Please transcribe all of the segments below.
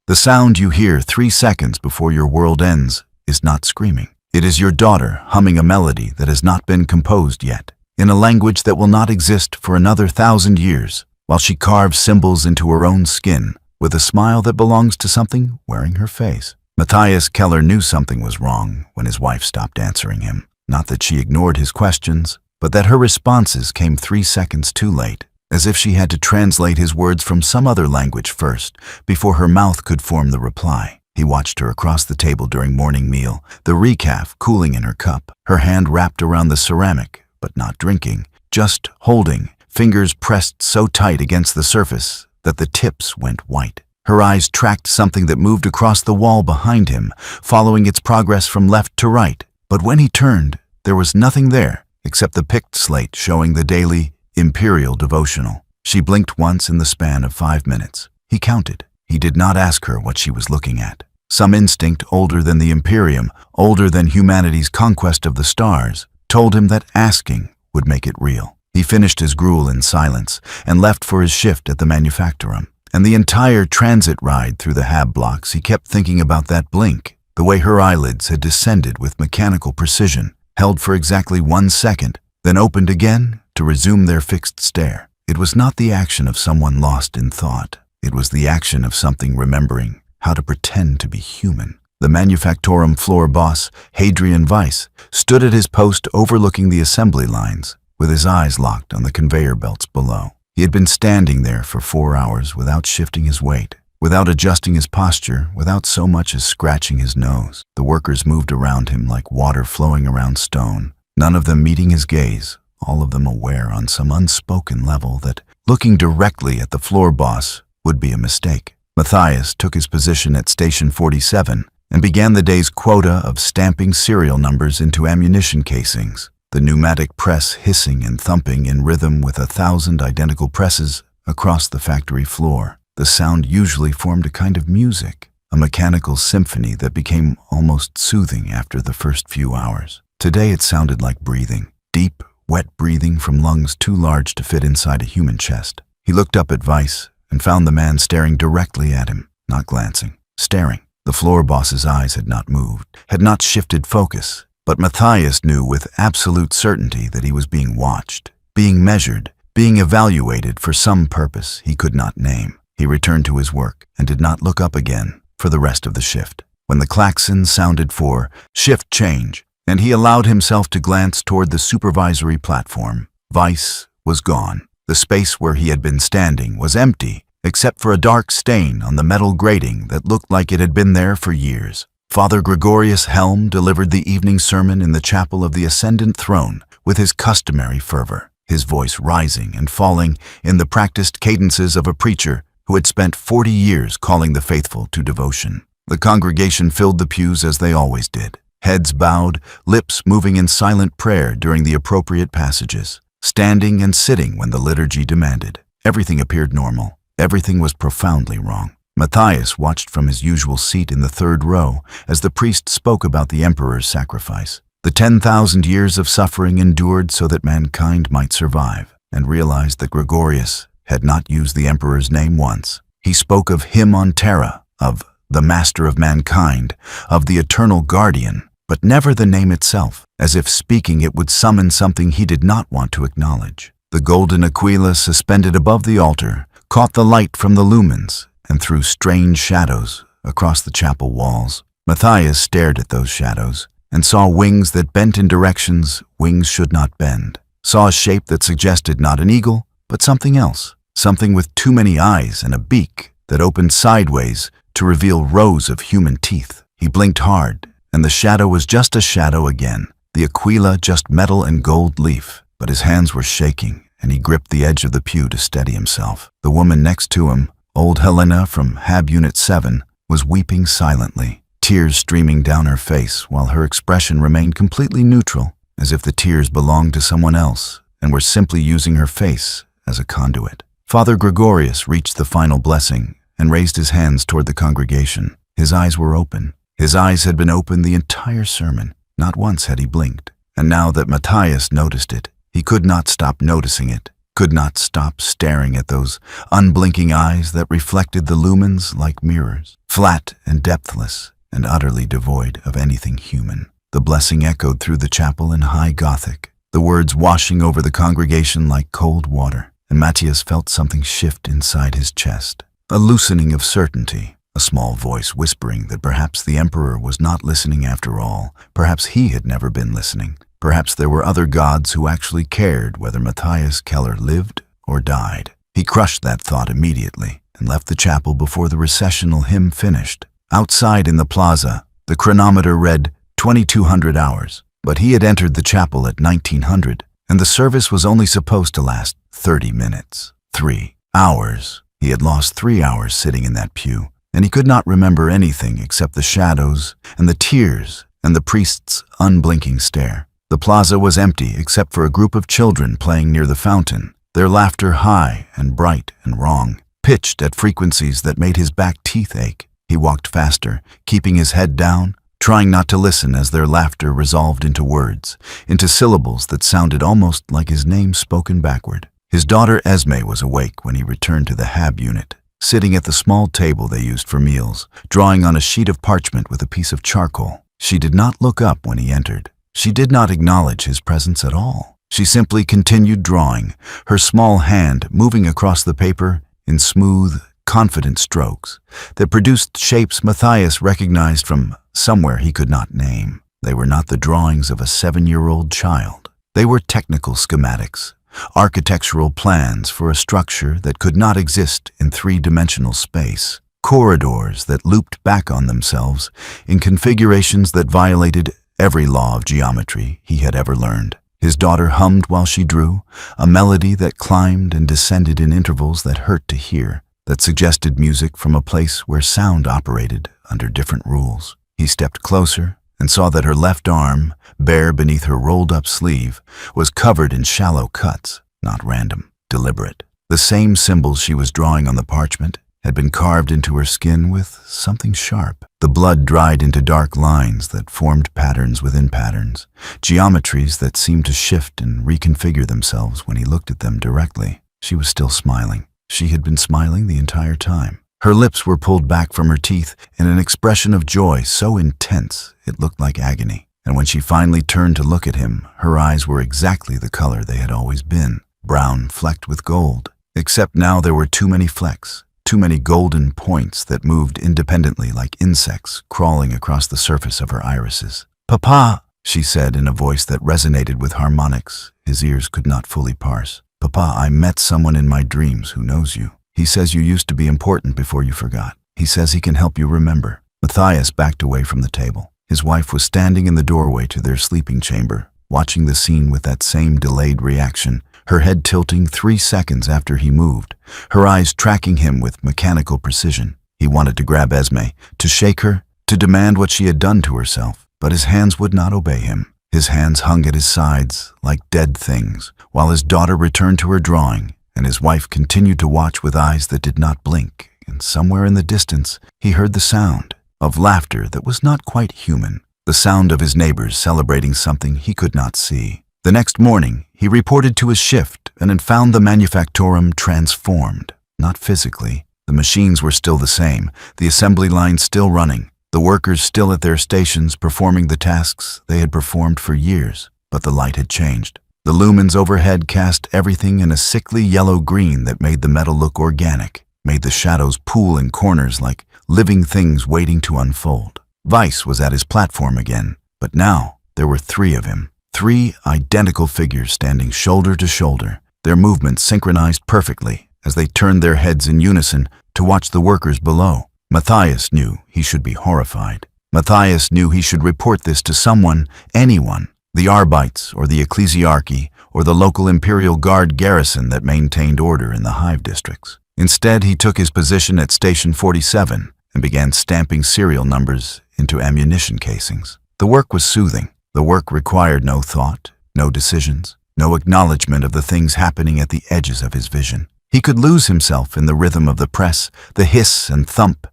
The sound you hear 3 seconds before your world ends is not screaming. It is your daughter humming a melody that has not been composed yet, in a language that will not exist for another 1,000 years, while she carves symbols into her own skin, with a smile that belongs to something wearing her face. Matthias Keller knew something was wrong when his wife stopped answering him. Not that she ignored his questions, but that her responses came 3 seconds too late, as if she had to translate his words from some other language first, before her mouth could form the reply. He watched her across the table during morning meal, the recaf cooling in her cup, her hand wrapped around the ceramic, but not drinking, just holding, fingers pressed so tight against the surface that the tips went white. Her eyes tracked something that moved across the wall behind him, following its progress from left to right. But when he turned, there was nothing there except the picked slate showing the daily Imperial devotional. She blinked once in the span of 5 minutes. He counted. He did not ask her what she was looking at. Some instinct older than the Imperium, older than humanity's conquest of the stars, told him that asking would make it real. He finished his gruel in silence and left for his shift at the manufactorum. And the entire transit ride through the hab blocks, he kept thinking about that blink, the way her eyelids had descended with mechanical precision, held for exactly 1 second, then opened again to resume their fixed stare. It was not the action of someone lost in thought. It was the action of something remembering how to pretend to be human. The manufactorum floor boss, Hadrian Weiss, stood at his post overlooking the assembly lines, with his eyes locked on the conveyor belts below. He had been standing there for 4 hours without shifting his weight, without adjusting his posture, without so much as scratching his nose. The workers moved around him like water flowing around stone, none of them meeting his gaze, all of them aware on some unspoken level that looking directly at the floor boss would be a mistake. Matthias took his position at Station 47 and began the day's quota of stamping serial numbers into ammunition casings, the pneumatic press hissing and thumping in rhythm with 1,000 identical presses across the factory floor. The sound usually formed a kind of music, a mechanical symphony that became almost soothing after the first few hours. Today it sounded like breathing, deep, wet breathing from lungs too large to fit inside a human chest. He looked up at Weiss and found the man staring directly at him, not glancing, staring. The floor boss's eyes had not moved, had not shifted focus, but Matthias knew with absolute certainty that he was being watched, being measured, being evaluated for some purpose he could not name. He returned to his work and did not look up again for the rest of the shift. When the klaxon sounded for shift change, and he allowed himself to glance toward the supervisory platform, Weiss was gone. The space where he had been standing was empty, except for a dark stain on the metal grating that looked like it had been there for years. Father Gregorius Helm delivered the evening sermon in the chapel of the Ascendant Throne with his customary fervor, his voice rising and falling in the practiced cadences of a preacher who had spent 40 years calling the faithful to devotion. The congregation filled the pews as they always did, heads bowed, lips moving in silent prayer during the appropriate passages, standing and sitting when the liturgy demanded. Everything appeared normal. Everything was profoundly wrong. Matthias watched from his usual seat in the 3rd row as the priest spoke about the emperor's sacrifice, the 10,000 years of suffering endured so that mankind might survive, and realized that Gregorius had not used the emperor's name once. He spoke of him on Terra, of the master of mankind, of the eternal guardian, but never the name itself, as if speaking it would summon something he did not want to acknowledge. The golden aquila suspended above the altar caught the light from the lumens and threw strange shadows across the chapel walls. Matthias stared at those shadows and saw wings that bent in directions wings should not bend, saw a shape that suggested not an eagle, but something else, something with too many eyes and a beak that opened sideways to reveal rows of human teeth. He blinked hard, and the shadow was just a shadow again, the aquila just metal and gold leaf, but his hands were shaking, and he gripped the edge of the pew to steady himself. The woman next to him, old Helena from Hab Unit 7, was weeping silently, tears streaming down her face while her expression remained completely neutral, as if the tears belonged to someone else and were simply using her face as a conduit. Father Gregorius reached the final blessing and raised his hands toward the congregation. His eyes were open. His eyes had been open the entire sermon. Not once had he blinked. And now that Matthias noticed it, he could not stop noticing it, could not stop staring at those unblinking eyes that reflected the lumens like mirrors, flat and depthless and utterly devoid of anything human. The blessing echoed through the chapel in high Gothic, the words washing over the congregation like cold water, and Matthias felt something shift inside his chest, a loosening of certainty, a small voice whispering that perhaps the Emperor was not listening after all, perhaps he had never been listening, perhaps there were other gods who actually cared whether Matthias Keller lived or died. He crushed that thought immediately and left the chapel before the recessional hymn finished. Outside in the plaza, the chronometer read 2200 hours, but he had entered the chapel at 1900, and the service was only supposed to last 30 minutes. 3 hours. He had lost 3 hours sitting in that pew, and he could not remember anything except the shadows and the tears and the priest's unblinking stare. The plaza was empty except for a group of children playing near the fountain, their laughter high and bright and wrong, pitched at frequencies that made his back teeth ache. He walked faster, keeping his head down, trying not to listen as their laughter resolved into words, into syllables that sounded almost like his name spoken backward. His daughter Esme was awake when he returned to the Hab unit, sitting at the small table they used for meals, drawing on a sheet of parchment with a piece of charcoal. She did not look up when he entered. She did not acknowledge his presence at all. She simply continued drawing, her small hand moving across the paper in smooth, confident strokes that produced shapes Matthias recognized from somewhere he could not name. They were not the drawings of a 7-year-old child. They were technical schematics, architectural plans for a structure that could not exist in 3-dimensional space, corridors that looped back on themselves in configurations that violated every law of geometry he had ever learned. His daughter hummed while she drew, a melody that climbed and descended in intervals that hurt to hear, that suggested music from a place where sound operated under different rules. He stepped closer and saw that her left arm, bare beneath her rolled-up sleeve, was covered in shallow cuts, not random, deliberate. The same symbols she was drawing on the parchment had been carved into her skin with something sharp. The blood dried into dark lines that formed patterns within patterns, geometries that seemed to shift and reconfigure themselves when he looked at them directly. She was still smiling. She had been smiling the entire time. Her lips were pulled back from her teeth in an expression of joy so intense it looked like agony. And when she finally turned to look at him, her eyes were exactly the color they had always been, brown flecked with gold. Except now there were too many flecks, too many golden points that moved independently like insects crawling across the surface of her irises. "Papa," she said in a voice that resonated with harmonics his ears could not fully parse. "Papa, I met someone in my dreams who knows you. He says you used to be important before you forgot. He says he can help you remember." Matthias backed away from the table. His wife was standing in the doorway to their sleeping chamber, watching the scene with that same delayed reaction, her head tilting 3 seconds after he moved, her eyes tracking him with mechanical precision. He wanted to grab Esme, to shake her, to demand what she had done to herself, but his hands would not obey him. His hands hung at his sides like dead things, while his daughter returned to her drawing, and his wife continued to watch with eyes that did not blink, and somewhere in the distance he heard the sound of laughter that was not quite human, the sound of his neighbors celebrating something he could not see. The next morning, he reported to his shift and had found the manufactorum transformed, not physically. The machines were still the same, the assembly line still running, the workers still at their stations performing the tasks they had performed for years, but the light had changed. The lumens overhead cast everything in a sickly yellow-green that made the metal look organic, made the shadows pool in corners like living things waiting to unfold. Weiss was at his platform again, but now there were 3 of him. 3 identical figures standing shoulder to shoulder, their movements synchronized perfectly as they turned their heads in unison to watch the workers below. Matthias knew he should be horrified. Matthias knew he should report this to someone, anyone, the Arbites or the Ecclesiarchy or the local Imperial Guard garrison that maintained order in the hive districts. Instead, he took his position at Station 47 and began stamping serial numbers into ammunition casings. The work was soothing. The work required no thought, no decisions, no acknowledgement of the things happening at the edges of his vision. He could lose himself in the rhythm of the press, the hiss and thump,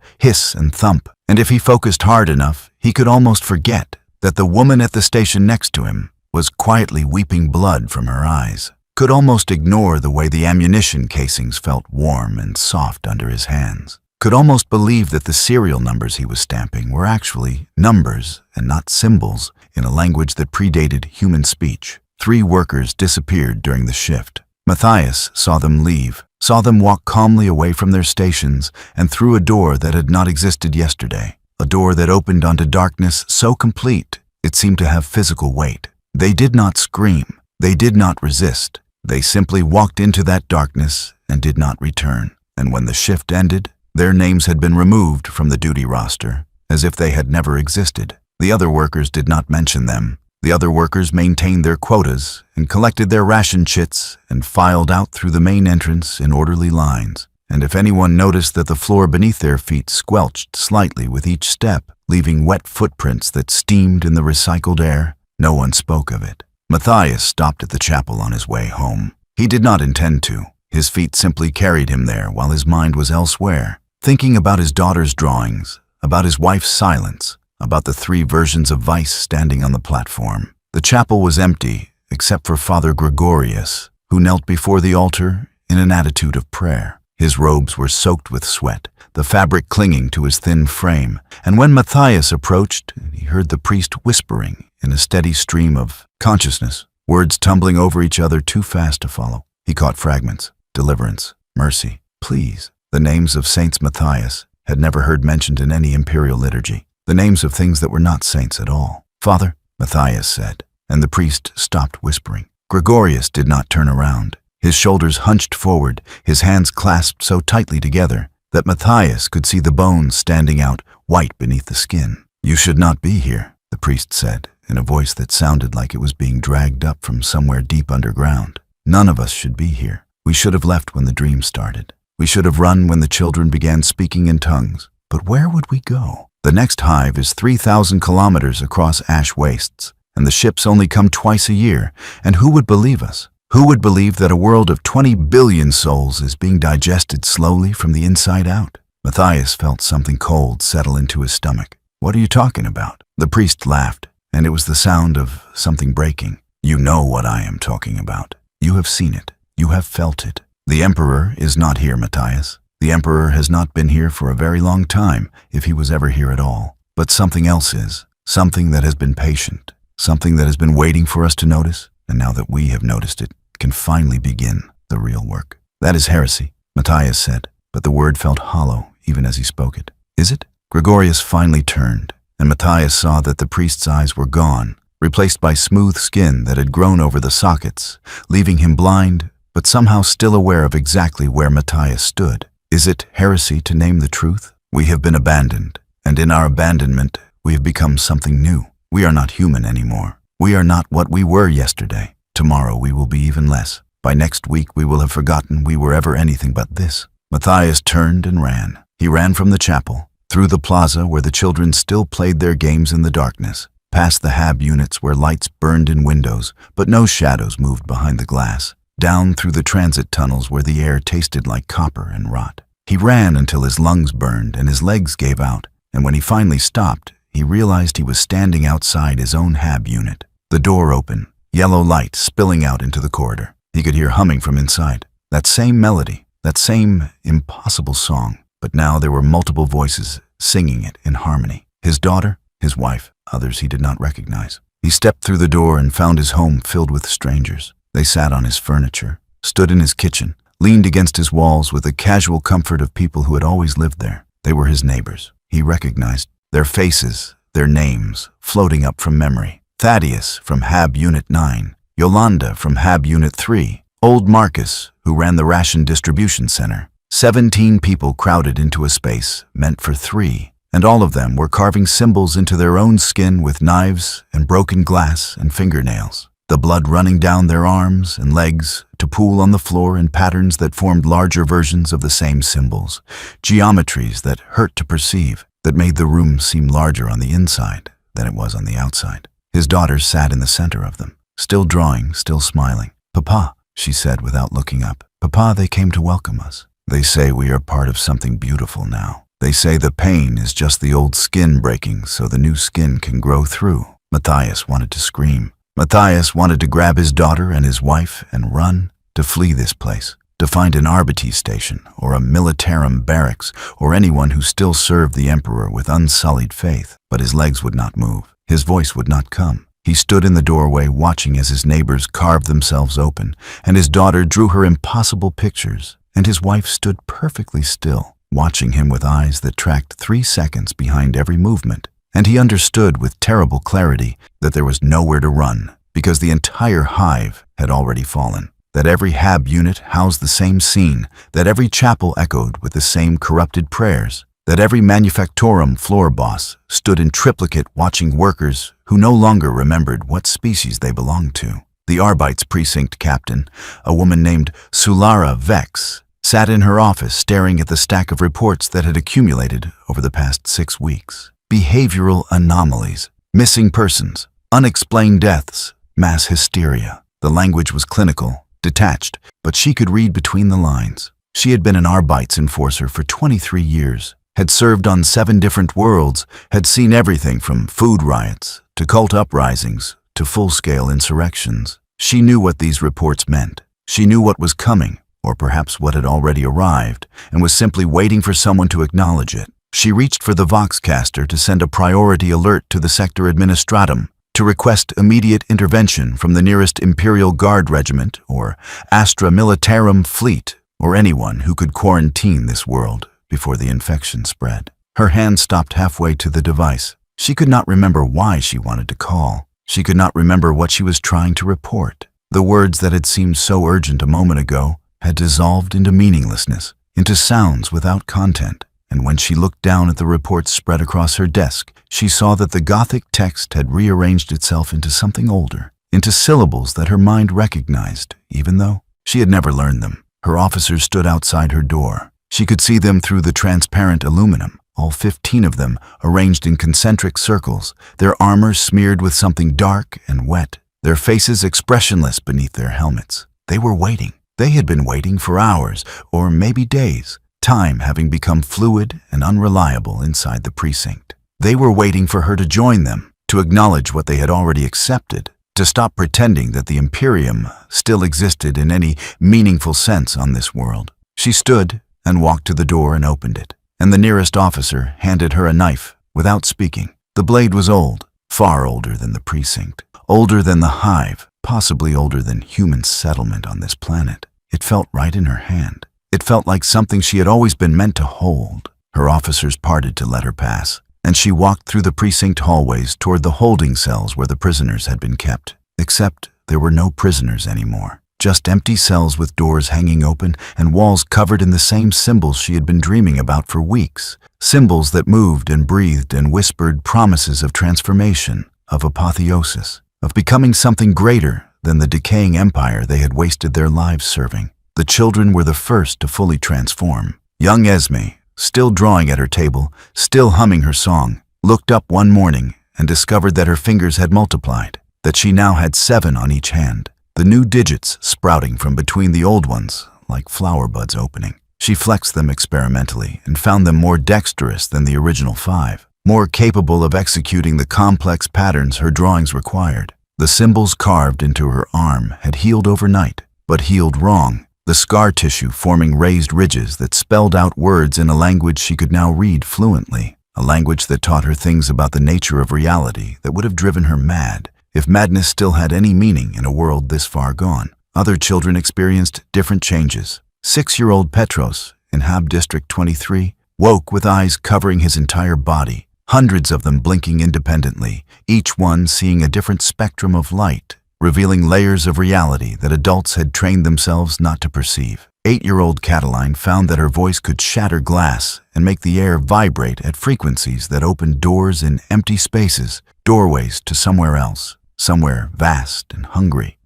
and if he focused hard enough, he could almost forget that the woman at the station next to him was quietly weeping blood from her eyes. could almost ignore the way the ammunition casings felt warm and soft under his hands, could almost believe that the serial numbers he was stamping were actually numbers and not symbols in a language that predated human speech. 3 workers disappeared during the shift. Matthias saw them leave, saw them walk calmly away from their stations and through a door that had not existed yesterday, a door that opened onto darkness so complete it seemed to have physical weight. They did not scream, they did not resist, they simply walked into that darkness and did not return. And when the shift ended, their names had been removed from the duty roster, as if they had never existed. The other workers did not mention them. The other workers maintained their quotas and collected their ration chits and filed out through the main entrance in orderly lines. And if anyone noticed that the floor beneath their feet squelched slightly with each step, leaving wet footprints that steamed in the recycled air, no one spoke of it. Matthias stopped at the chapel on his way home. He did not intend to. His feet simply carried him there while his mind was elsewhere, thinking about his daughter's drawings, about his wife's silence, about the 3 versions of Vice standing on the platform. The chapel was empty, except for Father Gregorius, who knelt before the altar in an attitude of prayer. His robes were soaked with sweat, the fabric clinging to his thin frame, and when Matthias approached, he heard the priest whispering in a steady stream of consciousness, words tumbling over each other too fast to follow. He caught fragments: deliverance, mercy, please. The names of Saints Matthias had never heard mentioned in any Imperial liturgy, the names of things that were not saints at all. Father, Matthias said, and the priest stopped whispering. Gregorius did not turn around. His shoulders hunched forward, his hands clasped so tightly together that Matthias could see the bones standing out white beneath the skin. You should not be here, the priest said, in a voice that sounded like it was being dragged up from somewhere deep underground. None of us should be here. We should have left when the dream started. We should have run when the children began speaking in tongues. But where would we go? The next hive is 3,000 kilometers across ash wastes, and the ships only come twice a year. And who would believe us? Who would believe that a world of 20 billion souls is being digested slowly from the inside out? Matthias felt something cold settle into his stomach. What are you talking about? The priest laughed, and it was the sound of something breaking. You know what I am talking about. You have seen it. You have felt it. The Emperor is not here, Matthias. The Emperor has not been here for a very long time, if he was ever here at all. But something else is. Something that has been patient. Something that has been waiting for us to notice, and now that we have noticed it, can finally begin the real work. That is heresy, Matthias said, but the word felt hollow even as he spoke it. Is it? Gregorius finally turned, and Matthias saw that the priest's eyes were gone, replaced by smooth skin that had grown over the sockets, leaving him blind, but somehow still aware of exactly where Matthias stood. Is it heresy to name the truth? We have been abandoned, and in our abandonment, we have become something new. We are not human anymore. We are not what we were yesterday. Tomorrow we will be even less. By next week we will have forgotten we were ever anything but this. Matthias turned and ran. He ran from the chapel, through the plaza where the children still played their games in the darkness, past the hab units where lights burned in windows, but no shadows moved behind the glass, down through the transit tunnels where the air tasted like copper and rot. He ran until his lungs burned and his legs gave out, and when he finally stopped, he realized he was standing outside his own hab unit. The door opened, yellow light spilling out into the corridor. He could hear humming from inside. That same melody, that same impossible song, but now there were multiple voices singing it in harmony. His daughter, his wife, others he did not recognize. He stepped through the door and found his home filled with strangers. They sat on his furniture, stood in his kitchen, leaned against his walls with the casual comfort of people who had always lived there. They were his neighbors. He recognized their faces, their names, floating up from memory. Thaddeus from Hab Unit 9, Yolanda from Hab Unit 3, old Marcus, who ran the ration distribution center. 17 people crowded into a space meant for 3, and all of them were carving symbols into their own skin with knives and broken glass and fingernails, the blood running down their arms and legs to pool on the floor in patterns that formed larger versions of the same symbols, geometries that hurt to perceive, that made the room seem larger on the inside than it was on the outside. His daughter sat in the center of them, still drawing, still smiling. "Papa," she said without looking up. "Papa, they came to welcome us. They say we are part of something beautiful now. They say the pain is just the old skin breaking so the new skin can grow through." Matthias wanted to scream, Matthias wanted to grab his daughter and his wife and run, to flee this place, to find an arbites station or a militarum barracks or anyone who still served the emperor with unsullied faith. But his legs would not move. His voice would not come. He stood in the doorway watching as his neighbors carved themselves open, and his daughter drew her impossible pictures, and his wife stood perfectly still, watching him with eyes that tracked 3 seconds behind every movement. And he understood with terrible clarity that there was nowhere to run, because the entire hive had already fallen, that every Hab unit housed the same scene, that every chapel echoed with the same corrupted prayers, that every manufactorum floor boss stood in triplicate watching workers who no longer remembered what species they belonged to. The Arbites precinct captain, a woman named Sulara Vex, sat in her office staring at the stack of reports that had accumulated over the past 6 weeks. Behavioral anomalies, missing persons, unexplained deaths, mass hysteria. The language was clinical, detached, but she could read between the lines. She had been an Arbites enforcer for 23 years, had served on 7 different worlds, had seen everything from food riots to cult uprisings to full-scale insurrections. She knew what these reports meant. She knew what was coming, or perhaps what had already arrived, and was simply waiting for someone to acknowledge it. She reached for the Voxcaster to send a priority alert to the Sector Administratum, to request immediate intervention from the nearest Imperial Guard Regiment or Astra Militarum Fleet, or anyone who could quarantine this world before the infection spread. Her hand stopped halfway to the device. She could not remember why she wanted to call. She could not remember what she was trying to report. The words that had seemed so urgent a moment ago had dissolved into meaninglessness, into sounds without content. And when she looked down at the reports spread across her desk, she saw that the Gothic text had rearranged itself into something older, into syllables that her mind recognized, even though she had never learned them. Her officers stood outside her door. She could see them through the transparent aluminum, all 15 of them arranged in concentric circles, their armor smeared with something dark and wet, their faces expressionless beneath their helmets. They were waiting. They had been waiting for hours, or maybe days, time having become fluid and unreliable inside the precinct. They were waiting for her to join them, to acknowledge what they had already accepted, to stop pretending that the Imperium still existed in any meaningful sense on this world. She stood and walked to the door and opened it, and the nearest officer handed her a knife without speaking. The blade was old, far older than the precinct, older than the hive, possibly older than human settlement on this planet. It felt right in her hand. It felt like something she had always been meant to hold. Her officers parted to let her pass, and she walked through the precinct hallways toward the holding cells where the prisoners had been kept. Except there were no prisoners anymore. Just empty cells with doors hanging open and walls covered in the same symbols she had been dreaming about for weeks. Symbols that moved and breathed and whispered promises of transformation, of apotheosis, of becoming something greater than the decaying empire they had wasted their lives serving. The children were the first to fully transform. Young Esme, still drawing at her table, still humming her song, looked up one morning and discovered that her fingers had multiplied, that she now had 7 on each hand, the new digits sprouting from between the old ones like flower buds opening. She flexed them experimentally and found them more dexterous than the original 5, more capable of executing the complex patterns her drawings required. The symbols carved into her arm had healed overnight, but healed wrong, the scar tissue forming raised ridges that spelled out words in a language she could now read fluently, a language that taught her things about the nature of reality that would have driven her mad, if madness still had any meaning in a world this far gone. Other children experienced different changes. 6-year-old Petros, in Hab District 23, woke with eyes covering his entire body, hundreds of them blinking independently, each one seeing a different spectrum of light, revealing layers of reality that adults had trained themselves not to perceive. 8-year-old Cataline found that her voice could shatter glass and make the air vibrate at frequencies that opened doors in empty spaces, doorways to somewhere else, somewhere vast and hungry.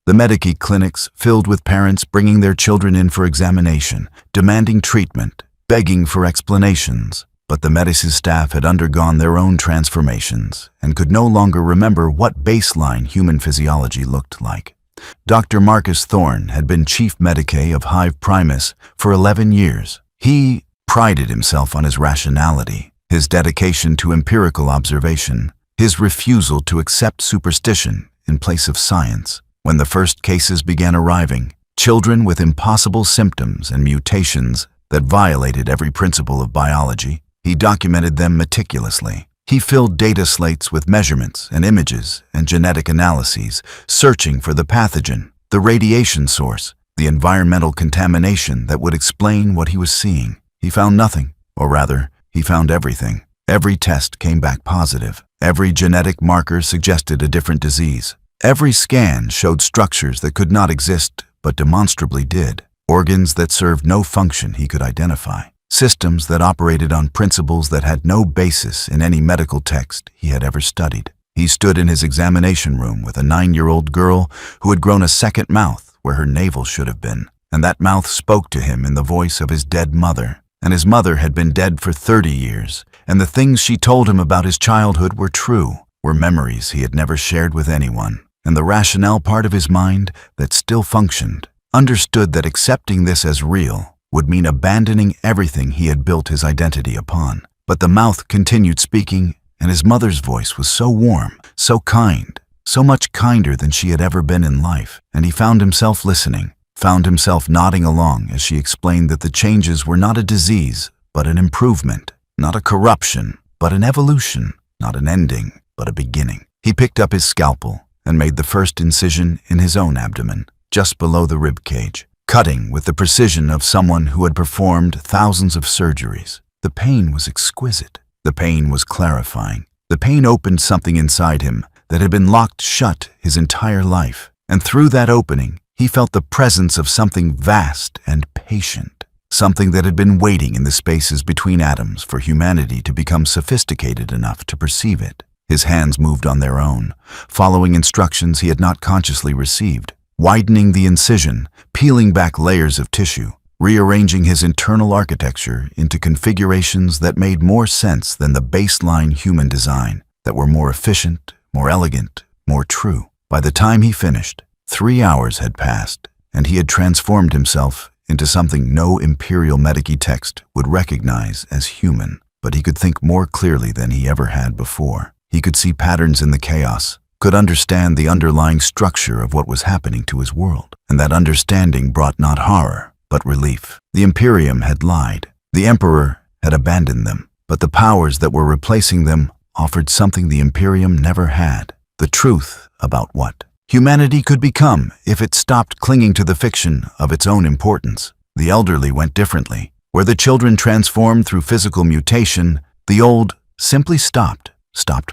The Medici clinics filled with parents bringing their children in for examination, demanding treatment, begging for explanations. But the Medicis staff had undergone their own transformations and could no longer remember what baseline human physiology looked like. Dr. Marcus Thorne had been chief medicae of Hive Primus for 11 years. He prided himself on his rationality, his dedication to empirical observation, his refusal to accept superstition in place of science. When the first cases began arriving, children with impossible symptoms and mutations that violated every principle of biology, he documented them meticulously. He filled data slates with measurements and images and genetic analyses, searching for the pathogen, the radiation source, the environmental contamination that would explain what he was seeing. He found nothing, or rather, he found everything. Every test came back positive. Every genetic marker suggested a different disease. Every scan showed structures that could not exist but demonstrably did. Organs that served no function he could identify. Systems that operated on principles that had no basis in any medical text he had ever studied. He stood in his examination room with a 9-year-old girl who had grown a second mouth where her navel should have been, and that mouth spoke to him in the voice of his dead mother. And his mother had been dead for 30 years, and the things she told him about his childhood were true, were memories he had never shared with anyone. And the rationale part of his mind that still functioned understood that accepting this as real would mean abandoning everything he had built his identity upon. But the mouth continued speaking, and his mother's voice was so warm, so kind, so much kinder than she had ever been in life, and he found himself listening, found himself nodding along as she explained that the changes were not a disease, but an improvement, not a corruption, but an evolution, not an ending, but a beginning. He picked up his scalpel and made the first incision in his own abdomen, just below the rib cage, cutting with the precision of someone who had performed thousands of surgeries. The pain was exquisite. The pain was clarifying. The pain opened something inside him that had been locked shut his entire life, and through that opening, he felt the presence of something vast and patient, something that had been waiting in the spaces between atoms for humanity to become sophisticated enough to perceive it. His hands moved on their own, following instructions he had not consciously received, widening the incision, peeling back layers of tissue, rearranging his internal architecture into configurations that made more sense than the baseline human design, that were more efficient, more elegant, more true. By the time he finished, 3 hours had passed, and he had transformed himself into something no Imperial medici text would recognize as human. But he could think more clearly than he ever had before. He could see patterns in the chaos, could understand the underlying structure of what was happening to his world, and that understanding brought not horror, but relief. The Imperium had lied. The Emperor had abandoned them, but the powers that were replacing them offered something the Imperium never had: the truth about what humanity could become if it stopped clinging to the fiction of its own importance. The elderly went differently. Where the children transformed through physical mutation, the old simply stopped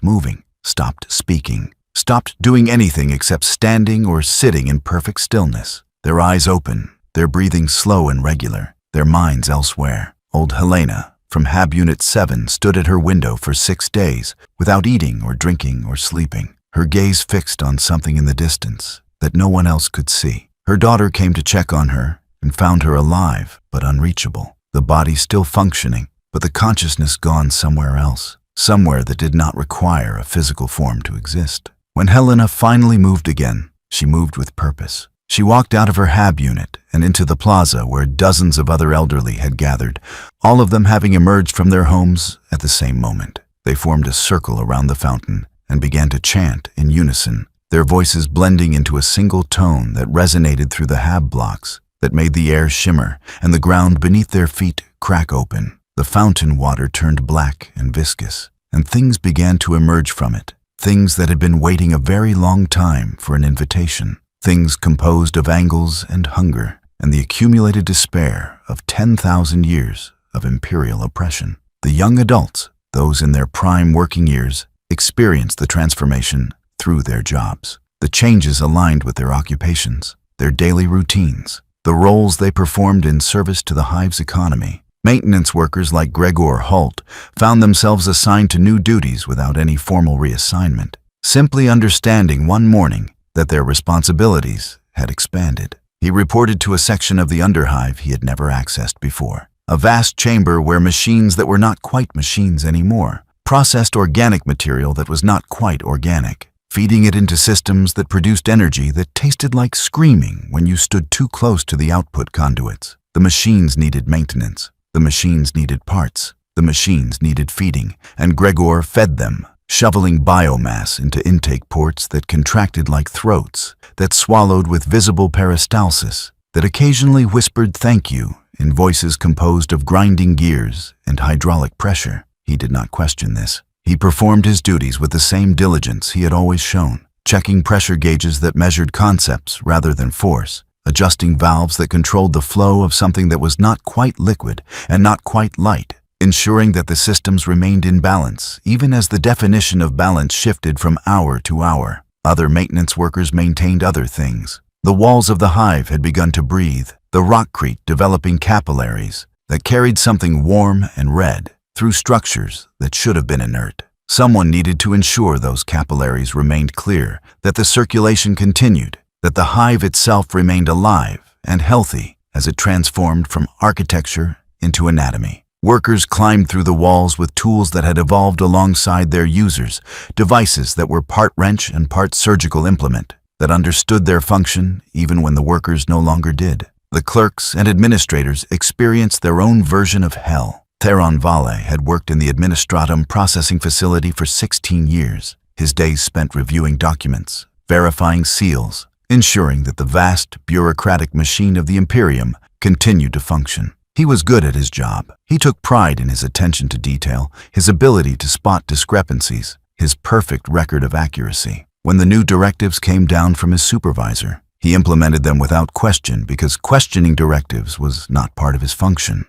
moving, stopped speaking, stopped doing anything except standing or sitting in perfect stillness, their eyes open, their breathing slow and regular, their minds elsewhere. Old Helena, from Hab Unit 7, stood at her window for 6 days, without eating or drinking or sleeping, her gaze fixed on something in the distance that no one else could see. Her daughter came to check on her and found her alive but unreachable, the body still functioning, but the consciousness gone somewhere else, somewhere that did not require a physical form to exist. When Helena finally moved again, she moved with purpose. She walked out of her Hab unit and into the plaza where dozens of other elderly had gathered, all of them having emerged from their homes at the same moment. They formed a circle around the fountain and began to chant in unison, their voices blending into a single tone that resonated through the Hab blocks, that made the air shimmer and the ground beneath their feet crack open. The fountain water turned black and viscous, and things began to emerge from it, things that had been waiting a very long time for an invitation, things composed of angles and hunger and the accumulated despair of 10,000 years of Imperial oppression. The young adults, those in their prime working years, experienced the transformation through their jobs. The changes aligned with their occupations, their daily routines, the roles they performed in service to the hive's economy. Maintenance workers like Gregor Holt found themselves assigned to new duties without any formal reassignment, simply understanding one morning that their responsibilities had expanded. He reported to a section of the underhive he had never accessed before, a vast chamber where machines that were not quite machines anymore processed organic material that was not quite organic, feeding it into systems that produced energy that tasted like screaming when you stood too close to the output conduits. The machines needed maintenance. The machines needed parts. The machines needed feeding, and Gregor fed them, shoveling biomass into intake ports that contracted like throats, that swallowed with visible peristalsis, that occasionally whispered thank you in voices composed of grinding gears and hydraulic pressure. He did not question this. He performed his duties with the same diligence he had always shown, checking pressure gauges that measured concepts rather than force, adjusting valves that controlled the flow of something that was not quite liquid and not quite light, ensuring that the systems remained in balance, even as the definition of balance shifted from hour to hour. Other maintenance workers maintained other things. The walls of the hive had begun to breathe, the rockcrete developing capillaries that carried something warm and red through structures that should have been inert. Someone needed to ensure those capillaries remained clear, that the circulation continued, that the hive itself remained alive and healthy as it transformed from architecture into anatomy. Workers climbed through the walls with tools that had evolved alongside their users, devices that were part wrench and part surgical implement, that understood their function even when the workers no longer did. The clerks and administrators experienced their own version of hell. Theron Vale had worked in the Administratum processing facility for 16 years, his days spent reviewing documents, verifying seals, ensuring that the vast bureaucratic machine of the Imperium continued to function. He was good at his job. He took pride in his attention to detail, his ability to spot discrepancies, his perfect record of accuracy. When the new directives came down from his supervisor, he implemented them without question because questioning directives was not part of his function.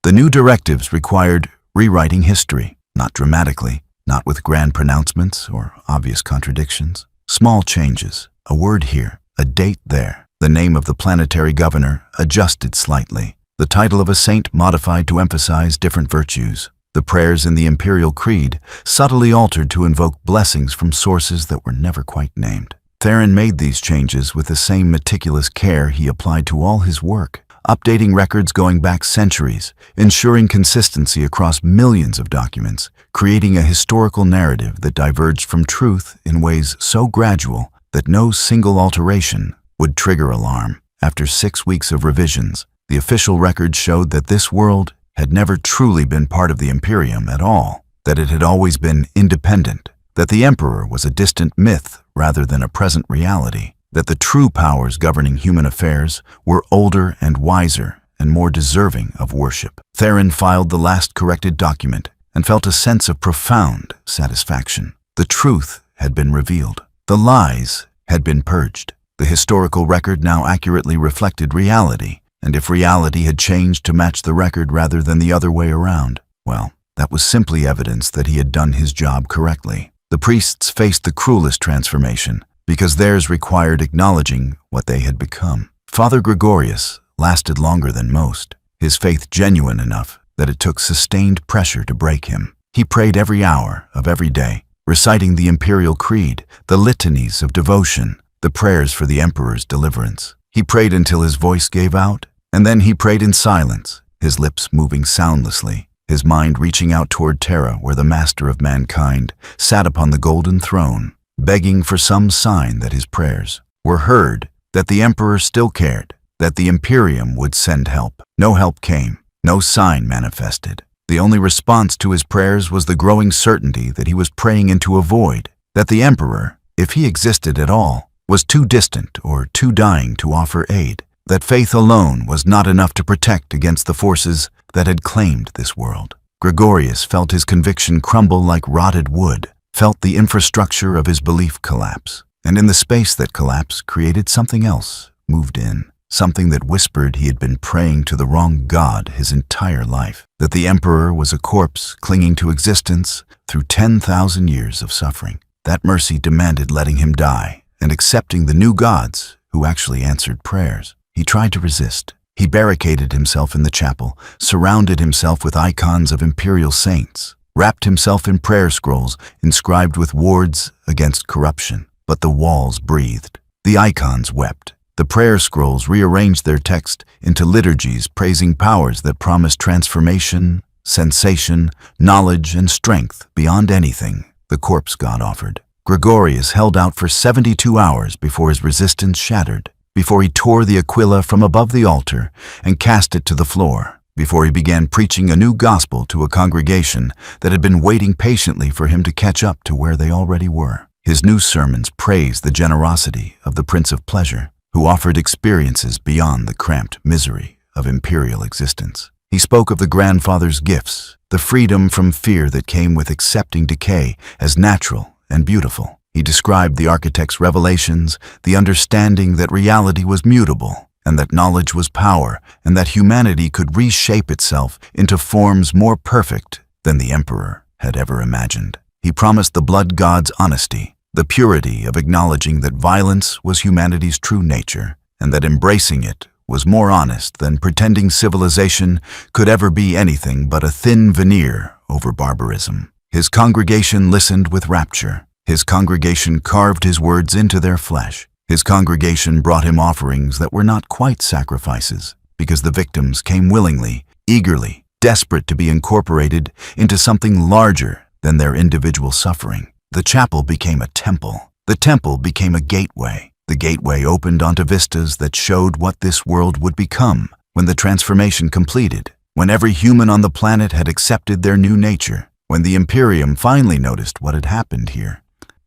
The new directives required rewriting history, not dramatically, not with grand pronouncements or obvious contradictions. Small changes, a word here, a date there. The name of the planetary governor adjusted slightly. The title of a saint modified to emphasize different virtues. The prayers in the Imperial Creed subtly altered to invoke blessings from sources that were never quite named. Theron made these changes with the same meticulous care he applied to all his work, updating records going back centuries, ensuring consistency across millions of documents, creating a historical narrative that diverged from truth in ways so gradual that no single alteration would trigger alarm. After 6 weeks of revisions, the official records showed that this world had never truly been part of the Imperium at all, that it had always been independent, that the Emperor was a distant myth rather than a present reality, that the true powers governing human affairs were older and wiser and more deserving of worship. Theron filed the last corrected document and felt a sense of profound satisfaction. The truth had been revealed. The lies had been purged. The historical record now accurately reflected reality, and if reality had changed to match the record rather than the other way around, well, that was simply evidence that he had done his job correctly. The priests faced the cruelest transformation, because theirs required acknowledging what they had become. Father Gregorius lasted longer than most, his faith genuine enough that it took sustained pressure to break him. He prayed every hour of every day, reciting the Imperial Creed, the litanies of devotion, the prayers for the Emperor's deliverance. He prayed until his voice gave out, and then he prayed in silence, his lips moving soundlessly, his mind reaching out toward Terra where the master of mankind sat upon the golden throne, begging for some sign that his prayers were heard, that the Emperor still cared, that the Imperium would send help. No help came, no sign manifested. The only response to his prayers was the growing certainty that he was praying into a void, that the Emperor, if he existed at all, was too distant or too dying to offer aid, that faith alone was not enough to protect against the forces that had claimed this world. Gregorius felt his conviction crumble like rotted wood, felt the infrastructure of his belief collapse, and in the space that collapsed created something else, moved in, something that whispered he had been praying to the wrong god his entire life, that the Emperor was a corpse clinging to existence through 10,000 years of suffering. That mercy demanded letting him die and accepting the new gods who actually answered prayers. He tried to resist. He barricaded himself in the chapel, surrounded himself with icons of imperial saints, wrapped himself in prayer scrolls inscribed with wards against corruption. But the walls breathed. The icons wept. The prayer scrolls rearranged their text into liturgies praising powers that promised transformation, sensation, knowledge, and strength beyond anything the corpse god offered. Gregorius held out for 72 hours before his resistance shattered, before he tore the aquila from above the altar and cast it to the floor. before he began preaching a new gospel to a congregation that had been waiting patiently for him to catch up to where they already were. His new sermons praised the generosity of the Prince of Pleasure, who offered experiences beyond the cramped misery of imperial existence. He spoke of the grandfather's gifts, the freedom from fear that came with accepting decay as natural and beautiful. He described the architect's revelations, the understanding that reality was mutable, and that knowledge was power, and that humanity could reshape itself into forms more perfect than the emperor had ever imagined. He promised the blood god's honesty, the purity of acknowledging that violence was humanity's true nature, and that embracing it was more honest than pretending civilization could ever be anything but a thin veneer over barbarism. His congregation listened with rapture. His congregation carved his words into their flesh. His congregation brought him offerings that were not quite sacrifices, because the victims came willingly, eagerly, desperate to be incorporated into something larger than their individual suffering. The chapel became a temple. The temple became a gateway. The gateway opened onto vistas that showed what this world would become when the transformation completed, when every human on the planet had accepted their new nature, when the Imperium finally noticed what had happened here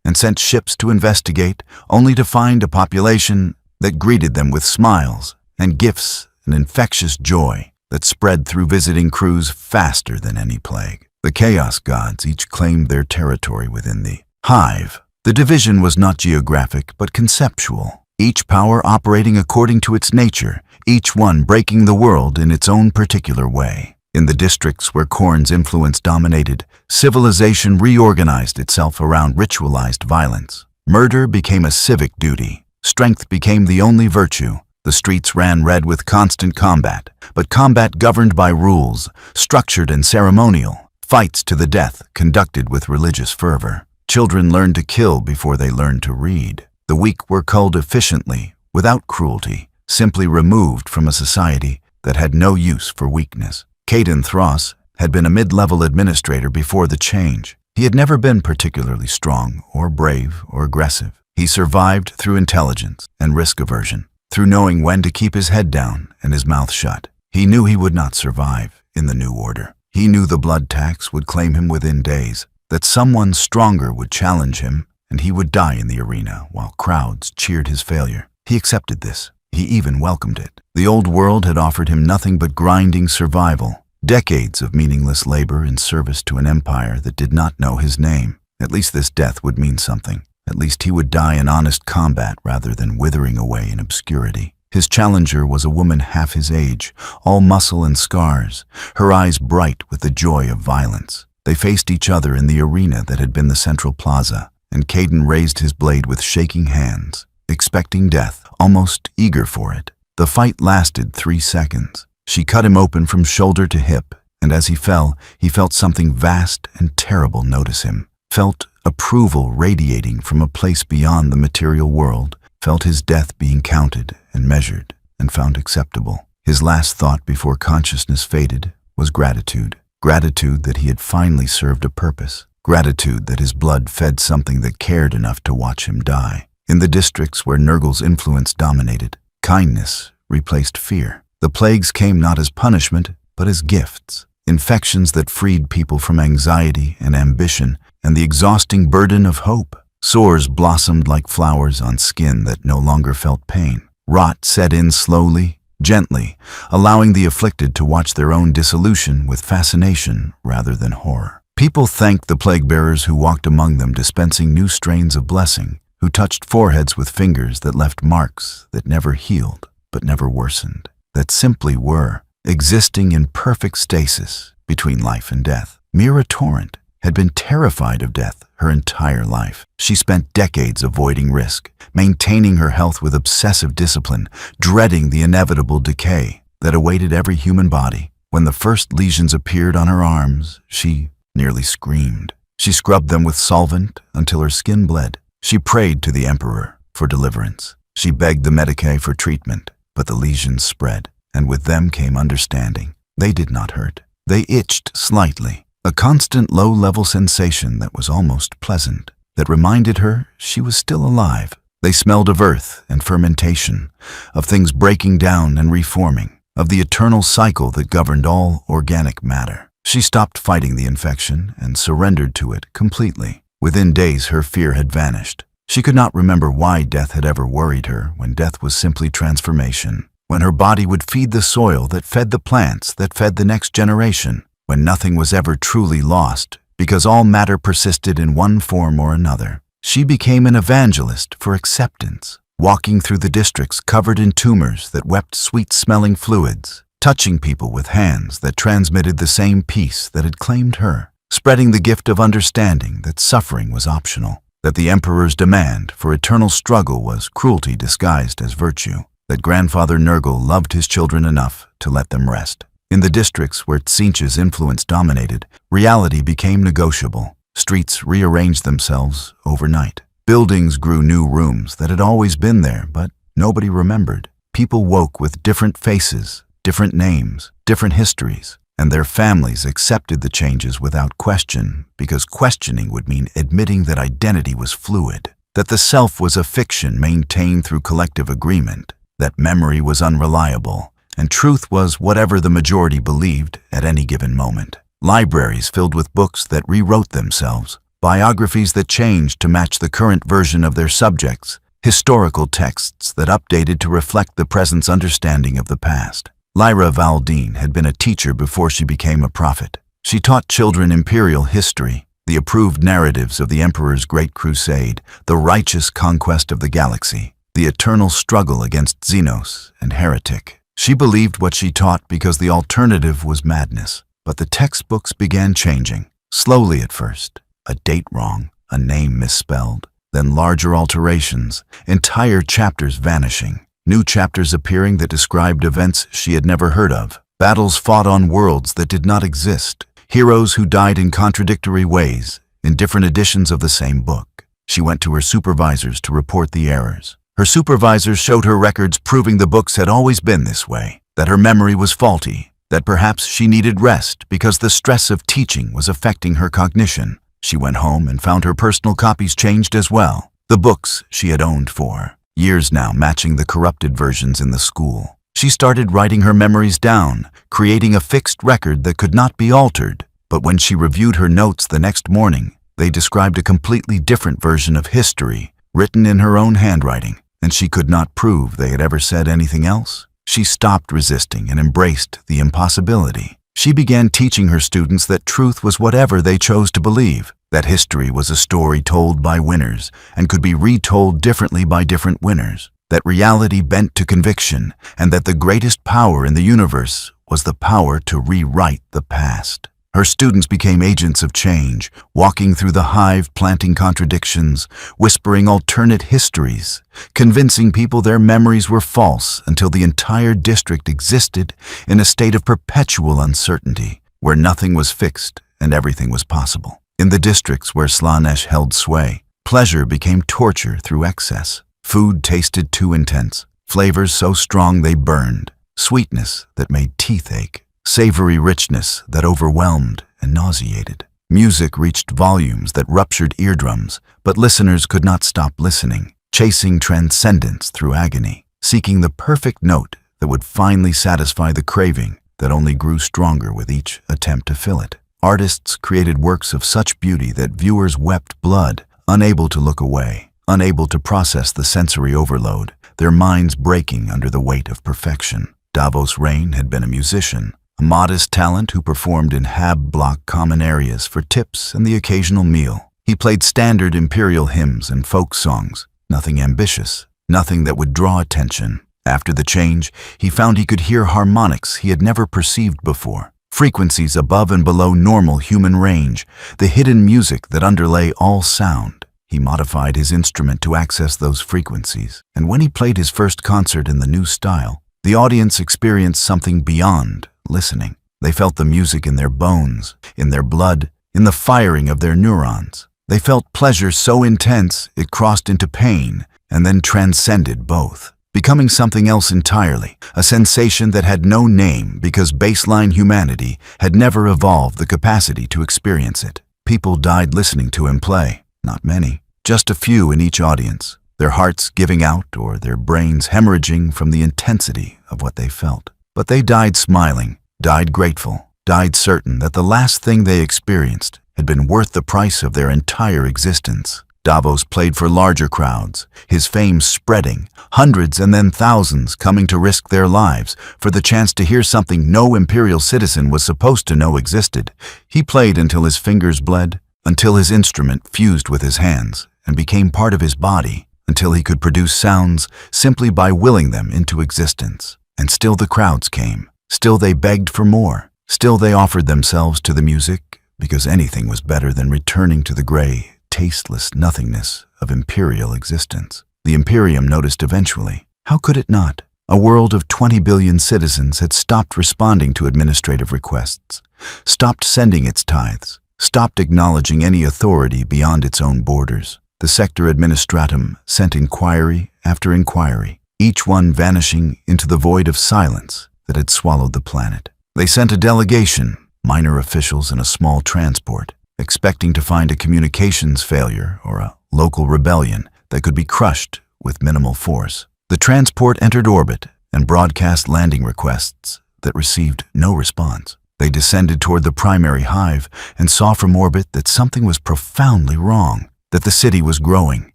and sent ships to investigate, only to find a population that greeted them with smiles and gifts and infectious joy that spread through visiting crews faster than any plague. The Chaos Gods each claimed their territory within the hive. The division was not geographic but conceptual, each power operating according to its nature, each one breaking the world in its own particular way. In the districts where Khorne's influence dominated, civilization reorganized itself around ritualized violence. Murder became a civic duty. Strength became the only virtue. The streets ran red with constant combat, but combat governed by rules, structured and ceremonial, fights to the death conducted with religious fervor. Children learned to kill before they learned to read. The weak were culled efficiently, without cruelty, simply removed from a society that had no use for weakness. Caden Thros had been a mid-level administrator before the change. He had never been particularly strong or brave or aggressive. He survived through intelligence and risk aversion, through knowing when to keep his head down and his mouth shut. He knew he would not survive in the new order. He knew the blood tax would claim him within days, that someone stronger would challenge him, and he would die in the arena while crowds cheered his failure. He accepted this. He even welcomed it. The old world had offered him nothing but grinding survival, decades of meaningless labor in service to an empire that did not know his name. At least this death would mean something. At least he would die in honest combat rather than withering away in obscurity. His challenger was a woman half his age, all muscle and scars, her eyes bright with the joy of violence. They faced each other in the arena that had been the central plaza, and Caden raised his blade with shaking hands, expecting death, almost eager for it. The fight lasted 3 seconds. She cut him open from shoulder to hip, and as he fell, he felt something vast and terrible notice him, felt approval radiating from a place beyond the material world, felt his death being counted and measured and found acceptable. His last thought before consciousness faded was gratitude. Gratitude that he had finally served a purpose. Gratitude that his blood fed something that cared enough to watch him die. In the districts where Nurgle's influence dominated, kindness replaced fear. The plagues came not as punishment, but as gifts. Infections that freed people from anxiety and ambition and the exhausting burden of hope. Sores blossomed like flowers on skin that no longer felt pain. Rot set in slowly, gently, allowing the afflicted to watch their own dissolution with fascination rather than horror. People thanked the plague-bearers who walked among them, dispensing new strains of blessing, who touched foreheads with fingers that left marks that never healed but never worsened, that simply were, existing in perfect stasis between life and death. Mira Torrent had been terrified of death her entire life. She spent decades avoiding risk, maintaining her health with obsessive discipline, dreading the inevitable decay that awaited every human body. When the first lesions appeared on her arms, she nearly screamed. She scrubbed them with solvent until her skin bled. She prayed to the Emperor for deliverance. She begged the Medicae for treatment, but the lesions spread, and with them came understanding. They did not hurt. They itched slightly, a constant low-level sensation that was almost pleasant, that reminded her she was still alive. They smelled of earth and fermentation, of things breaking down and reforming. of the eternal cycle that governed all organic matter. She stopped fighting the infection and surrendered to it completely. Within days, her fear had vanished. She could not remember why death had ever worried her, when death was simply transformation, when her body would feed the soil that fed the plants that fed the next generation, when nothing was ever truly lost, because all matter persisted in one form or another. She became an evangelist for acceptance, walking through the districts covered in tumors that wept sweet-smelling fluids, touching people with hands that transmitted the same peace that had claimed her, spreading the gift of understanding that suffering was optional, that the Emperor's demand for eternal struggle was cruelty disguised as virtue, that Grandfather Nurgle loved his children enough to let them rest. In the districts where Tzeentch's influence dominated, reality became negotiable. Streets rearranged themselves overnight. Buildings grew new rooms that had always been there, but nobody remembered. People woke with different faces, different names, different histories, and their families accepted the changes without question, because questioning would mean admitting that identity was fluid, that the self was a fiction maintained through collective agreement, that memory was unreliable, and truth was whatever the majority believed at any given moment. Libraries filled with books that rewrote themselves, biographies that changed to match the current version of their subjects, historical texts that updated to reflect the present's understanding of the past. Lyra Valdine had been a teacher before she became a prophet. She taught children Imperial history, the approved narratives of the Emperor's Great Crusade, the righteous conquest of the galaxy, the eternal struggle against Xenos and heretic. She believed what she taught because the alternative was madness. But the textbooks began changing, slowly at first. A date wrong, a name misspelled, then larger alterations, entire chapters vanishing, new chapters appearing that described events she had never heard of, battles fought on worlds that did not exist, heroes who died in contradictory ways, in different editions of the same book. She went to her supervisors to report the errors. Her supervisors showed her records proving the books had always been this way, that her memory was faulty, that perhaps she needed rest because the stress of teaching was affecting her cognition. She went home and found her personal copies changed as well, the books she had owned for years now matching the corrupted versions in the school. She started writing her memories down, creating a fixed record that could not be altered. But when she reviewed her notes the next morning, they described a completely different version of history, written in her own handwriting, and she could not prove they had ever said anything else. She stopped resisting and embraced the impossibility. She began teaching her students that truth was whatever they chose to believe, that history was a story told by winners and could be retold differently by different winners, that reality bent to conviction, and that the greatest power in the universe was the power to rewrite the past. Her students became agents of change, walking through the hive, planting contradictions, whispering alternate histories, convincing people their memories were false until the entire district existed in a state of perpetual uncertainty, where nothing was fixed and everything was possible. In the districts where Slaanesh held sway, pleasure became torture through excess. Food tasted too intense, flavors so strong they burned, sweetness that made teeth ache, savory richness that overwhelmed and nauseated. Music reached volumes that ruptured eardrums, but listeners could not stop listening, chasing transcendence through agony, seeking the perfect note that would finally satisfy the craving that only grew stronger with each attempt to fill it. Artists created works of such beauty that viewers wept blood, unable to look away, unable to process the sensory overload, their minds breaking under the weight of perfection. Davos Rain had been a musician, a modest talent who performed in hab-block common areas for tips and the occasional meal. He played standard Imperial hymns and folk songs, nothing ambitious, nothing that would draw attention. After the change, he found he could hear harmonics he had never perceived before, frequencies above and below normal human range, the hidden music that underlay all sound. He modified his instrument to access those frequencies, and when he played his first concert in the new style, the audience experienced something beyond listening. They felt the music in their bones, in their blood, in the firing of their neurons. They felt pleasure so intense it crossed into pain and then transcended both, becoming something else entirely, a sensation that had no name because baseline humanity had never evolved the capacity to experience it. People died listening to him play, not many, just a few in each audience, their hearts giving out or their brains hemorrhaging from the intensity of what they felt. But they died smiling, died grateful, died certain that the last thing they experienced had been worth the price of their entire existence. Davos played for larger crowds, his fame spreading, hundreds and then thousands coming to risk their lives for the chance to hear something no Imperial citizen was supposed to know existed. He played until his fingers bled, until his instrument fused with his hands and became part of his body, until he could produce sounds simply by willing them into existence. And still the crowds came. Still they begged for more. Still they offered themselves to the music, because anything was better than returning to the gray, tasteless nothingness of Imperial existence. The Imperium noticed eventually. How could it not? A world of 20 billion citizens had stopped responding to administrative requests, stopped sending its tithes, stopped acknowledging any authority beyond its own borders. The sector administratum sent inquiry after inquiry, each one vanishing into the void of silence that had swallowed the planet. They sent a delegation, minor officials in a small transport, expecting to find a communications failure or a local rebellion that could be crushed with minimal force. The transport entered orbit and broadcast landing requests that received no response. They descended toward the primary hive and saw from orbit that something was profoundly wrong, that the city was growing,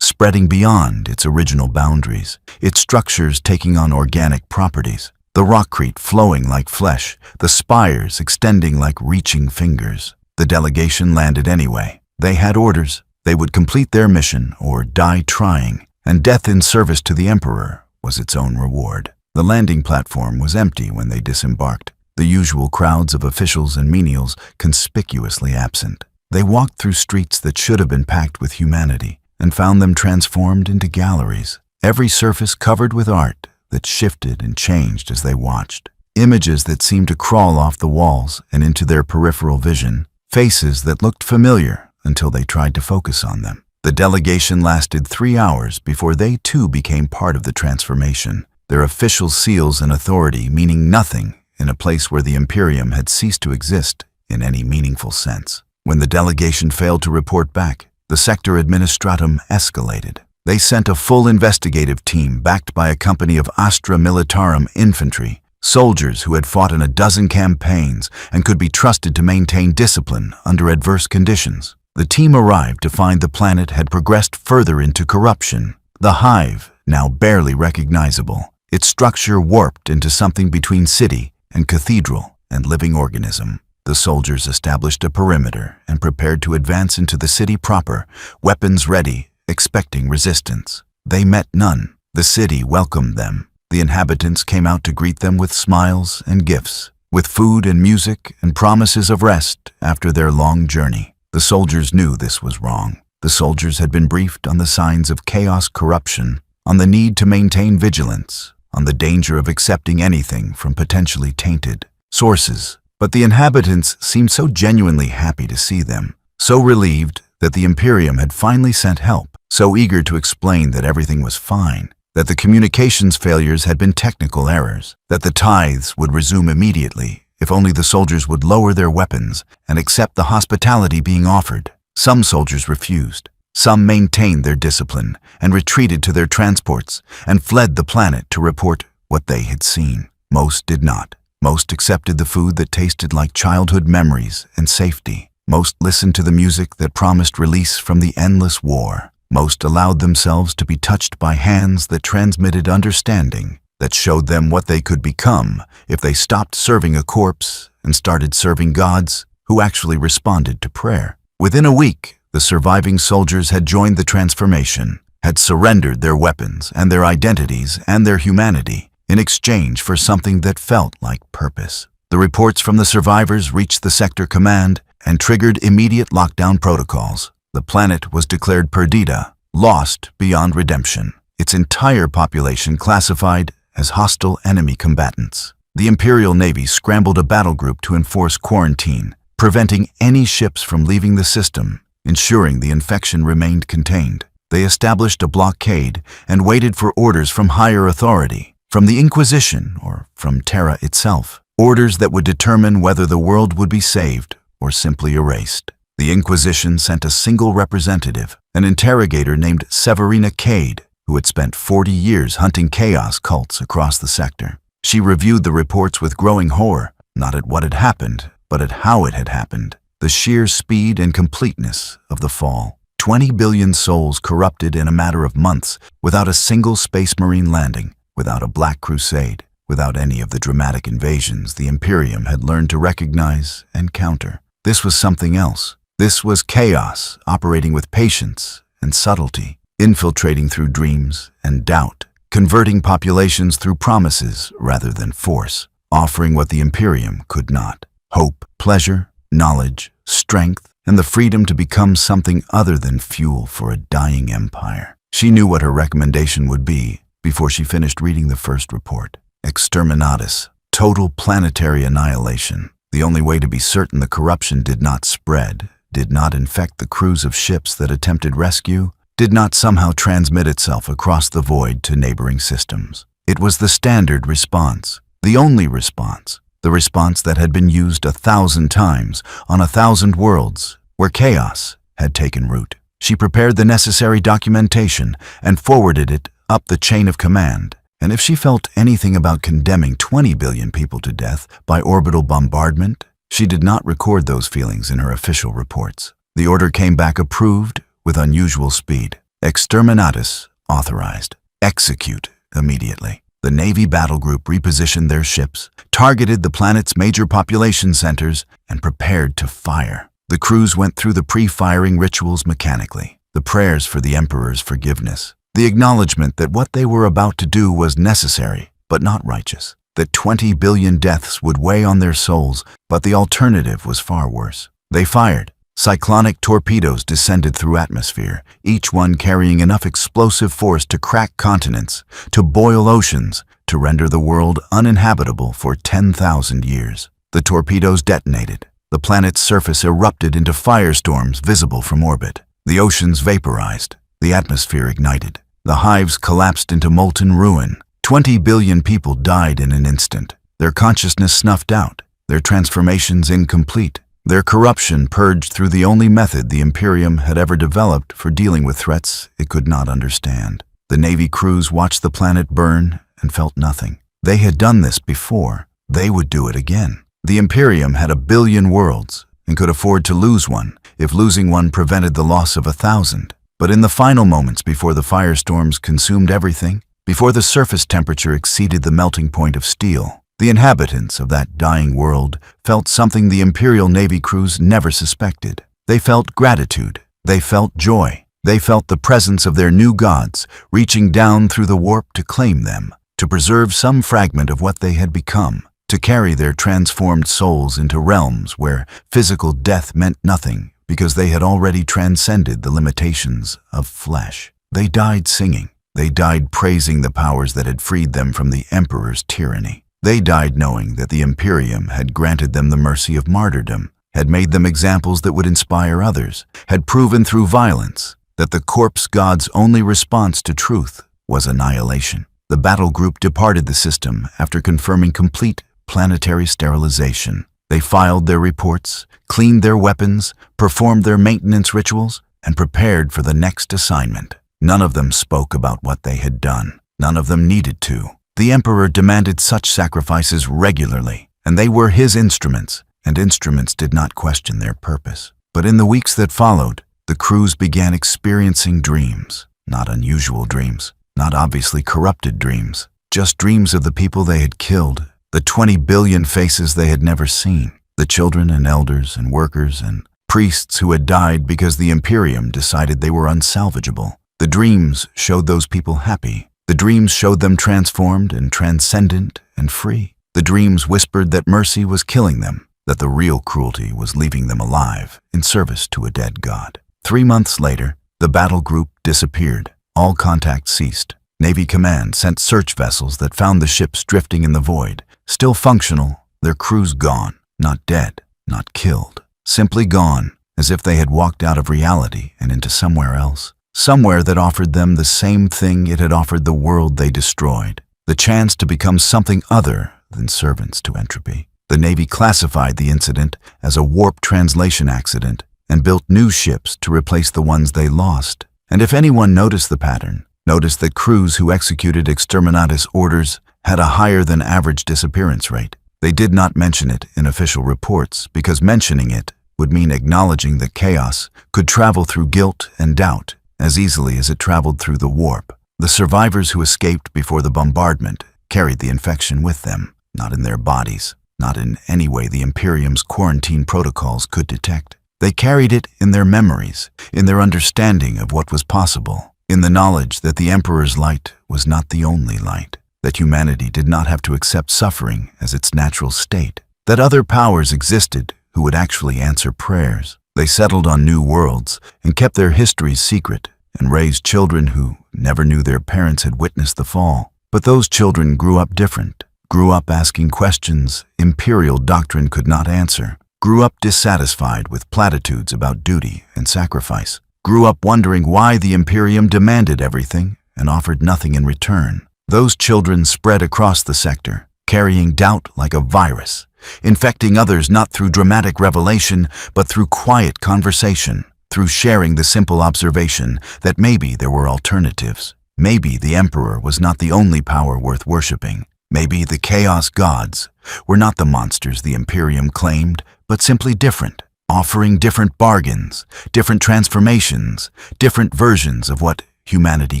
spreading beyond its original boundaries, its structures taking on organic properties, the rockcrete flowing like flesh, the spires extending like reaching fingers. The delegation landed anyway. They had orders. They would complete their mission or die trying, and death in service to the Emperor was its own reward. The landing platform was empty when they disembarked, the usual crowds of officials and menials conspicuously absent. They walked through streets that should have been packed with humanity and found them transformed into galleries, every surface covered with art that shifted and changed as they watched. Images that seemed to crawl off the walls and into their peripheral vision, faces that looked familiar until they tried to focus on them. The delegation lasted 3 hours before they too became part of the transformation, their official seals and authority meaning nothing in a place where the Imperium had ceased to exist in any meaningful sense. When the delegation failed to report back, the sector administratum escalated. They sent a full investigative team backed by a company of Astra Militarum infantry, soldiers who had fought in a dozen campaigns and could be trusted to maintain discipline under adverse conditions. The team arrived to find the planet had progressed further into corruption. The hive, now barely recognizable, its structure warped into something between city and cathedral and living organism. The soldiers established a perimeter and prepared to advance into the city proper, weapons ready, expecting resistance. They met none. The city welcomed them. The inhabitants came out to greet them with smiles and gifts, with food and music and promises of rest after their long journey. The soldiers knew this was wrong. The soldiers had been briefed on the signs of chaos, corruption, on the need to maintain vigilance, on the danger of accepting anything from potentially tainted sources. But the inhabitants seemed so genuinely happy to see them, so relieved that the Imperium had finally sent help, so eager to explain that everything was fine, that the communications failures had been technical errors, that the tithes would resume immediately if only the soldiers would lower their weapons and accept the hospitality being offered. Some soldiers refused. Some maintained their discipline and retreated to their transports and fled the planet to report what they had seen. Most did not. Most accepted the food that tasted like childhood memories and safety. Most listened to the music that promised release from the endless war. Most allowed themselves to be touched by hands that transmitted understanding, that showed them what they could become if they stopped serving a corpse and started serving gods who actually responded to prayer. Within a week, the surviving soldiers had joined the transformation, had surrendered their weapons and their identities and their humanity in exchange for something that felt like purpose. The reports from the survivors reached the sector command and triggered immediate lockdown protocols. The planet was declared perdita, lost beyond redemption. Its entire population classified as hostile enemy combatants. The Imperial Navy scrambled a battle group to enforce quarantine, preventing any ships from leaving the system, ensuring the infection remained contained. They established a blockade and waited for orders from higher authority, from the Inquisition or from Terra itself, orders that would determine whether the world would be saved or simply erased. The Inquisition sent a single representative, an interrogator named Severina Cade, who had spent 40 years hunting chaos cults across the sector. She reviewed the reports with growing horror, not at what had happened, but at how it had happened. The sheer speed and completeness of the fall. 20 billion souls corrupted in a matter of months, without a single space marine landing, without a Black Crusade, without any of the dramatic invasions the Imperium had learned to recognize and counter. This was something else. This was chaos operating with patience and subtlety, infiltrating through dreams and doubt, converting populations through promises rather than force, offering what the Imperium could not: hope, pleasure, knowledge, strength, and the freedom to become something other than fuel for a dying empire. She knew what her recommendation would be before she finished reading the first report. Exterminatus, total planetary annihilation. The only way to be certain the corruption did not spread, did not infect the crews of ships that attempted rescue, did not somehow transmit itself across the void to neighboring systems. It was the standard response, the only response, the response that had been used 1,000 times on 1,000 worlds where chaos had taken root. She prepared the necessary documentation and forwarded it up the chain of command. And if she felt anything about condemning 20 billion people to death by orbital bombardment, she did not record those feelings in her official reports. The order came back approved with unusual speed. Exterminatus authorized. Execute immediately. The Navy battle group repositioned their ships, targeted the planet's major population centers, and prepared to fire. The crews went through the pre-firing rituals mechanically, the prayers for the Emperor's forgiveness, the acknowledgement that what they were about to do was necessary, but not righteous, that 20 billion deaths would weigh on their souls, but the alternative was far worse. They fired. Cyclonic torpedoes descended through atmosphere, each one carrying enough explosive force to crack continents, to boil oceans, to render the world uninhabitable for 10,000 years. The torpedoes detonated. The planet's surface erupted into firestorms visible from orbit. The oceans vaporized. The atmosphere ignited. The hives collapsed into molten ruin. 20 billion people died in an instant. Their consciousness snuffed out. Their transformations incomplete. Their corruption purged through the only method the Imperium had ever developed for dealing with threats it could not understand. The Navy crews watched the planet burn and felt nothing. They had done this before. They would do it again. The Imperium had 1 billion worlds and could afford to lose one if losing one prevented the loss of 1,000. But in the final moments before the firestorms consumed everything, before the surface temperature exceeded the melting point of steel, the inhabitants of that dying world felt something the Imperial Navy crews never suspected. They felt gratitude. They felt joy. They felt the presence of their new gods reaching down through the warp to claim them, to preserve some fragment of what they had become, to carry their transformed souls into realms where physical death meant nothing because they had already transcended the limitations of flesh. They died singing. They died praising the powers that had freed them from the Emperor's tyranny. They died knowing that the Imperium had granted them the mercy of martyrdom, had made them examples that would inspire others, had proven through violence that the corpse god's only response to truth was annihilation. The battle group departed the system after confirming complete planetary sterilization. They filed their reports, cleaned their weapons, performed their maintenance rituals, and prepared for the next assignment. None of them spoke about what they had done. None of them needed to. The Emperor demanded such sacrifices regularly, and they were his instruments, and instruments did not question their purpose. But in the weeks that followed, the crews began experiencing dreams. Not unusual dreams, not obviously corrupted dreams, just dreams of the people they had killed, the 20 billion faces they had never seen, the children and elders and workers and priests who had died because the Imperium decided they were unsalvageable. The dreams showed those people happy. The dreams showed them transformed and transcendent and free. The dreams whispered that mercy was killing them, that the real cruelty was leaving them alive in service to a dead god. 3 months later, the battle group disappeared. All contact ceased. Navy Command sent search vessels that found the ships drifting in the void, still functional, their crews gone, not dead, not killed, simply gone, as if they had walked out of reality and into somewhere else. Somewhere that offered them the same thing it had offered the world they destroyed, the chance to become something other than servants to entropy. The Navy classified the incident as a warp translation accident and built new ships to replace the ones they lost. And if anyone noticed the pattern, noticed that crews who executed exterminatus orders had a higher than average disappearance rate. They did not mention it in official reports because mentioning it would mean acknowledging that chaos could travel through guilt and doubt as easily as it traveled through the warp. The survivors who escaped before the bombardment carried the infection with them, not in their bodies, not in any way the Imperium's quarantine protocols could detect. They carried it in their memories, in their understanding of what was possible, in the knowledge that the Emperor's light was not the only light, that humanity did not have to accept suffering as its natural state, that other powers existed who would actually answer prayers. They settled on new worlds and kept their histories secret and raised children who never knew their parents had witnessed the fall. But those children grew up different, grew up asking questions Imperial doctrine could not answer, grew up dissatisfied with platitudes about duty and sacrifice, grew up wondering why the Imperium demanded everything and offered nothing in return. Those children spread across the sector, carrying doubt like a virus, infecting others not through dramatic revelation, but through quiet conversation, through sharing the simple observation that maybe there were alternatives. Maybe the Emperor was not the only power worth worshipping. Maybe the Chaos Gods were not the monsters the Imperium claimed, but simply different, offering different bargains, different transformations, different versions of what humanity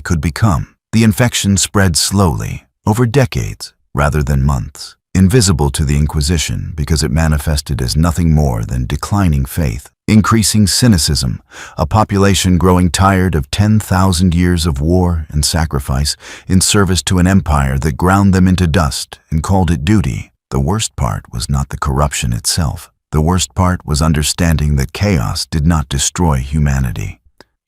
could become. The infection spread slowly, over decades rather than months, invisible to the Inquisition because it manifested as nothing more than declining faith, increasing cynicism, a population growing tired of 10,000 years of war and sacrifice in service to an empire that ground them into dust and called it duty. The worst part was not the corruption itself. The worst part was understanding that chaos did not destroy humanity.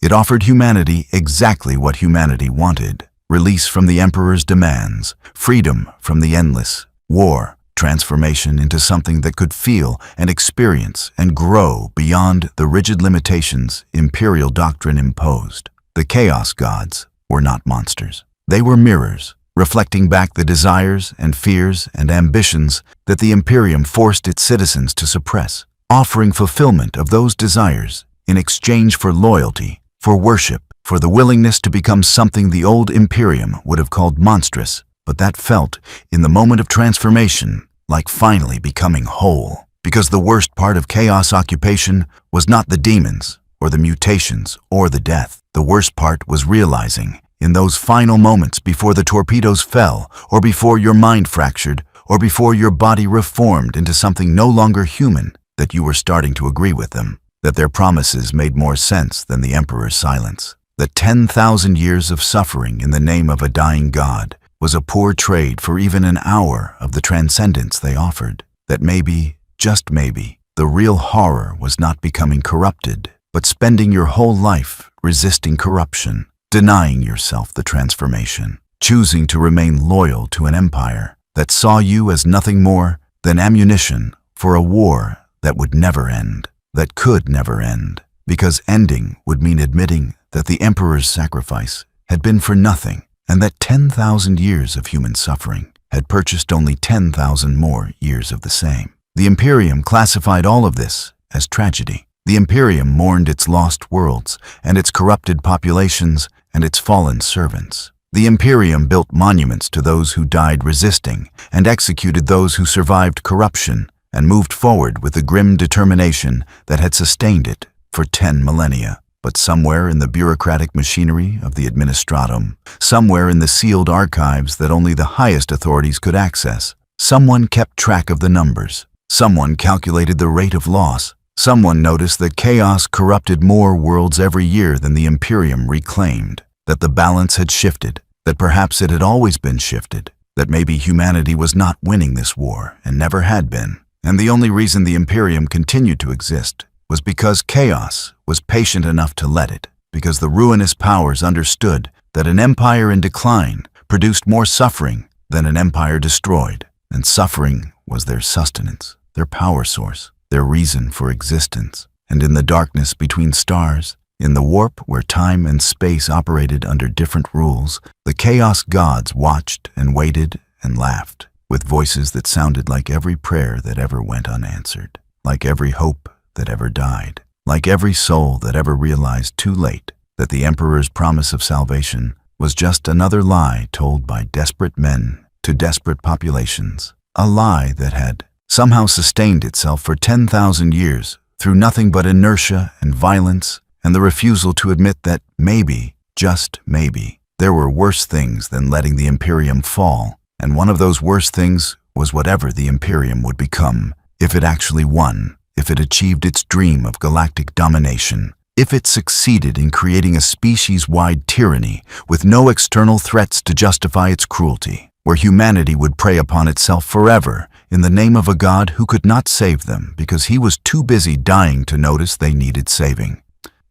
It offered humanity exactly what humanity wanted: release from the Emperor's demands, freedom from the endless war, transformation into something that could feel and experience and grow beyond the rigid limitations Imperial doctrine imposed. The Chaos Gods were not monsters. They were mirrors, reflecting back the desires and fears and ambitions that the Imperium forced its citizens to suppress, offering fulfillment of those desires in exchange for loyalty, for worship, for the willingness to become something the old Imperium would have called monstrous, but that felt, in the moment of transformation, like finally becoming whole. Because the worst part of chaos occupation was not the demons, or the mutations, or the death. The worst part was realizing, in those final moments before the torpedoes fell, or before your mind fractured, or before your body reformed into something no longer human, that you were starting to agree with them, that their promises made more sense than the Emperor's silence. That 10,000 years of suffering in the name of a dying god was a poor trade for even an hour of the transcendence they offered. That maybe, just maybe, the real horror was not becoming corrupted, but spending your whole life resisting corruption, denying yourself the transformation, choosing to remain loyal to an empire that saw you as nothing more than ammunition for a war that would never end, that could never end, because ending would mean admitting that the Emperor's sacrifice had been for nothing, and that 10,000 years of human suffering had purchased only 10,000 more years of the same. The Imperium classified all of this as tragedy. The Imperium mourned its lost worlds and its corrupted populations and its fallen servants. The Imperium built monuments to those who died resisting and executed those who survived corruption and moved forward with the grim determination that had sustained it for 10 millennia. But somewhere in the bureaucratic machinery of the administratum, somewhere in the sealed archives that only the highest authorities could access, someone kept track of the numbers. Someone calculated the rate of loss. Someone noticed that chaos corrupted more worlds every year than the Imperium reclaimed, that the balance had shifted, that perhaps it had always been shifted, that maybe humanity was not winning this war and never had been. And the only reason the Imperium continued to exist was because chaos was patient enough to let it, because the ruinous powers understood that an empire in decline produced more suffering than an empire destroyed, and suffering was their sustenance, their power source, their reason for existence. And in the darkness between stars, in the warp where time and space operated under different rules, the Chaos Gods watched and waited and laughed, with voices that sounded like every prayer that ever went unanswered, like every hope that ever died, like every soul that ever realized too late that the Emperor's promise of salvation was just another lie told by desperate men to desperate populations. A lie that had somehow sustained itself for 10,000 years through nothing but inertia and violence and the refusal to admit that maybe, just maybe, there were worse things than letting the Imperium fall, and one of those worse things was whatever the Imperium would become if it actually won, if it achieved its dream of galactic domination, if it succeeded in creating a species-wide tyranny with no external threats to justify its cruelty, where humanity would prey upon itself forever in the name of a god who could not save them because he was too busy dying to notice they needed saving.